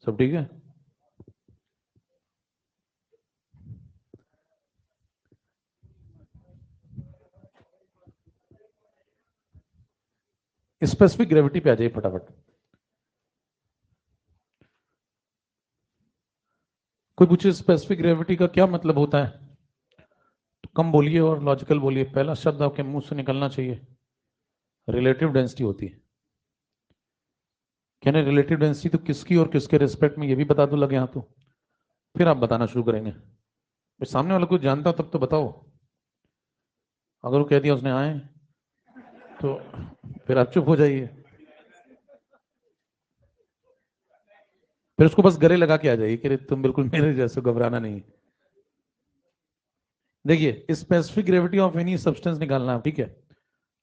सब ठीक है? स्पेसिफिक ग्रेविटी पे आ जाइए फटाफट। कोई पूछे स्पेसिफिक ग्रेविटी का क्या मतलब होता है तो कम बोलिए और लॉजिकल बोलिए। पहला शब्द आपके मुंह से निकलना चाहिए, रिलेटिव डेंसिटी होती है। कहने रिलेटिव डेंसिटी तो किसकी और किसके रिस्पेक्ट में, ये भी बता दो लगे हाथ तो, फिर आप बताना शुरू करेंगे। फिर सामने वाला कोई जानता तब तो बताओ। अगर वो कह दिया उसने आए तो फिर आप चुप हो जाइए, फिर उसको बस गले लगा के आ जाइए कि तुम बिल्कुल मेरे जैसे, घबराना नहीं। देखिए specific gravity of any substance निकालना है, ठीक है?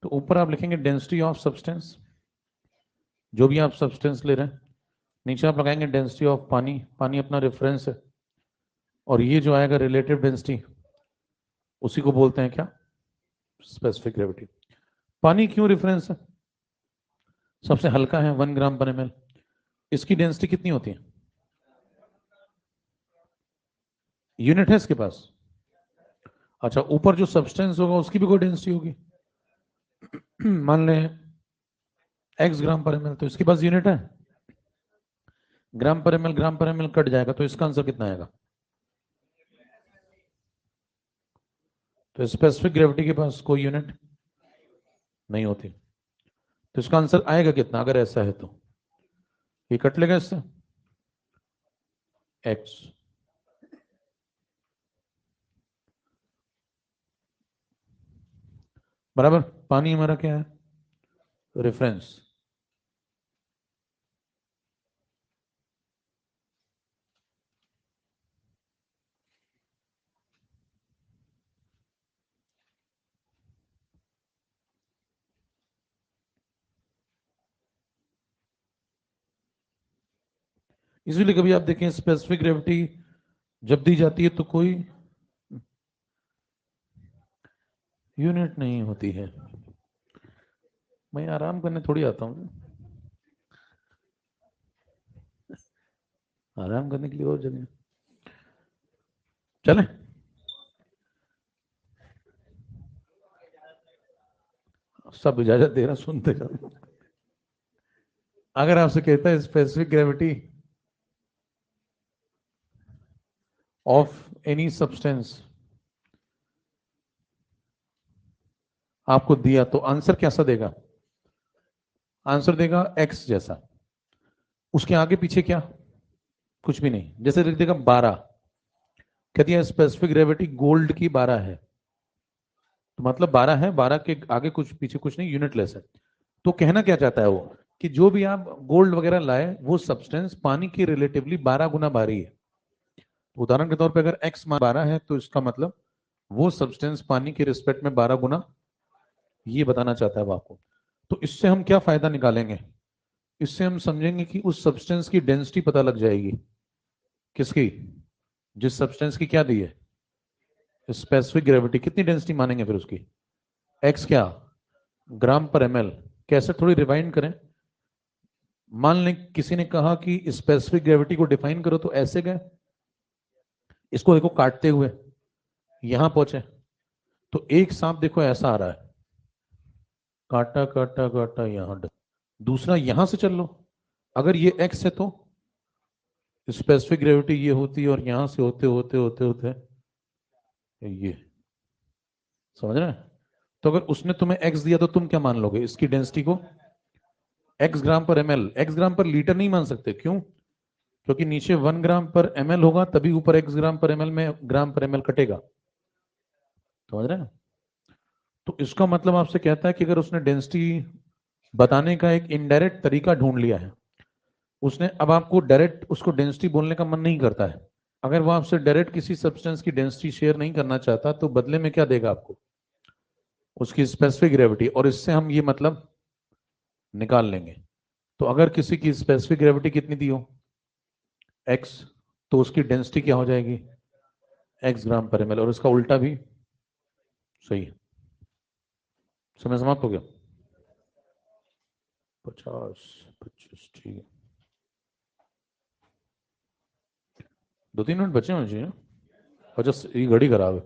तो ऊपर आप लिखेंगे डेंसिटी ऑफ सब्सटेंस, जो भी आप सब्सटेंस ले रहे हैं। नीचे आप लगाएंगे डेंसिटी ऑफ पानी, पानी अपना रेफरेंस है, और ये जो आएगा रिलेटिव डेंसिटी, उसी को बोलते हैं क्या? Specific gravity. पानी क्यों रेफरेंस है? सबसे हल्का है 1 ग्राम/ml। इसकी डेंसिटी कितनी होती है? यूनिट है इसके पास? अच्छा, ऊपर जो सब्सटेंस होगा उसकी भी कोई डेंसिटी होगी। मान लें x g/ml, तो इसके पास यूनिट है ग्राम/ml कट जाएगा, तो इसका आंसर कितना आएगा? तो स्पेसिफिक ग्रेविटी के पास कोई यूनिट नहीं होती, तो इसका आंसर आएगा कितना अगर ऐसा है तो? ये कट लेगा इससे x, बराबर। पानी हमारा क्या है? रेफरेंस। इसीलिए कभी आप देखें स्पेसिफिक ग्रेविटी जब दी जाती है तो कोई यूनिट नहीं होती है। मैं आराम करने थोड़ी आता हूँ, आराम करने के लिए और जगह। चले, सब इजाजत दे रहा, सुनते जाओ। अगर आपसे कहता है specific gravity of any substance आपको दिया, तो आंसर कैसा देगा? आंसर देगा एक्स जैसा। उसके आगे पीछे क्या? कुछ भी नहीं। जैसे लिख देगा 12, कह दिया स्पेसिफिक ग्रेविटी गोल्ड की 12 है, तो मतलब 12 है, 12 के आगे कुछ पीछे कुछ नहीं, यूनिटलेस है। तो कहना क्या चाहता है वो, कि जो भी आप गोल्ड वगैरह लाए वो सब्सटेंस पानी की रिलेटिवली 12 गुना भारी है। उदाहरण के तौर पे अगर x मान 12 है तो इसका मतलब वो सब्सटेंस पानी के रिस्पेक्ट में 12 गुना, ये बताना चाहता है वो आपको। तो इससे हम क्या फायदा निकालेंगे? इससे हम समझेंगे कि उस सब्सटेंस की डेंसिटी पता लग जाएगी। किसकी? जिस सब्सटेंस की क्या दी है स्पेसिफिक ग्रेविटी, कितनी डेंसिटी मानेंगे फिर उसकी? एक्स क्या? ग्राम/ml। कैसे, थोड़ी रिवाइंड करें। मान लें किसी ने कहा कि स्पेसिफिक ग्रेविटी को डिफाइन करो, तो ऐसे गए, इसको देखो काटते हुए यहां पहुंचे, तो एक सांप देखो ऐसा आ रहा है, काटा काटा काटा यहां, दूसरा यहां से चल लो। अगर ये एक्स है तो स्पेसिफिक ग्रेविटी ये होती है, और यहां से होते होते होते होते ये, समझ रहे हैं? तो अगर उसने तुम्हें एक्स दिया तो तुम क्या मान लोगे इसकी डेंसिटी को? x g/ml। x g/लीटर नहीं मान सकते, क्यों? क्योंकि नीचे 1 g/ml होगा, तभी ऊपर x g/ml में ग्राम/ml कटेगा। समझ रहे हैं? तो इसका मतलब आपसे कहता है कि अगर उसने डेंसिटी बताने का एक इनडायरेक्ट तरीका ढूंढ लिया है उसने, अब आपको डायरेक्ट उसको डेंसिटी बोलने का मन नहीं करता है, अगर वो आपसे डायरेक्ट किसी सब्सटेंस की डेंसिटी शेयर नहीं करना चाहता, तो बदले में क्या देगा आपको? उसकी स्पेसिफिक ग्रेविटी, और इससे हम ये मतलब निकाल लेंगे। तो अगर किसी की स्पेसिफिक ग्रेविटी कितनी दी हो x, तो उसकी डेंसिटी क्या हो जाएगी? x g/ml, और इसका उल्टा भी सही है। समय समाप्त हो गया। 50 25, ठीक है। 2-3 मिनट बचे होने चाहिए। अच्छा ये घड़ी खराब है।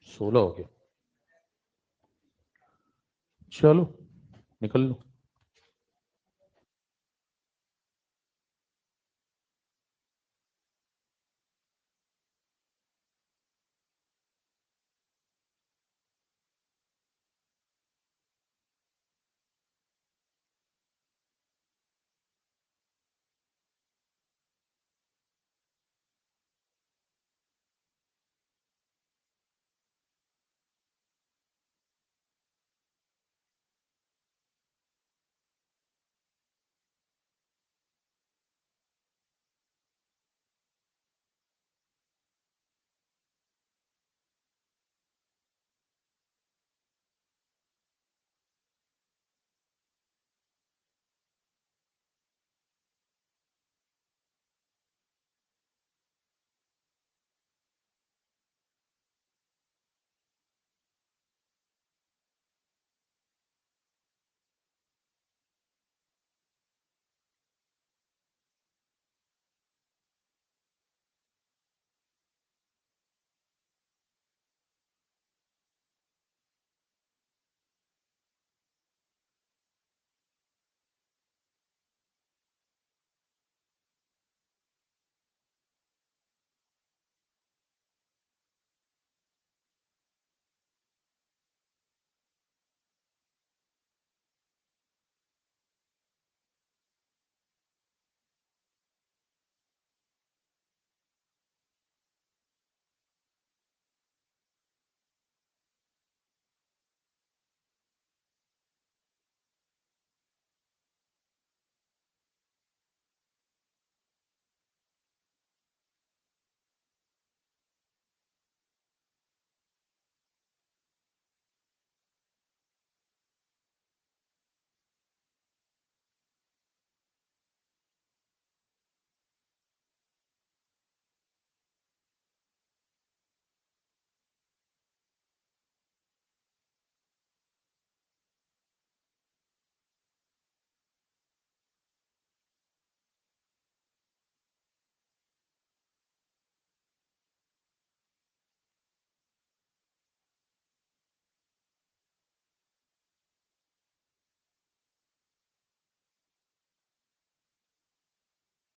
16 हो गया। चलो निकल लो।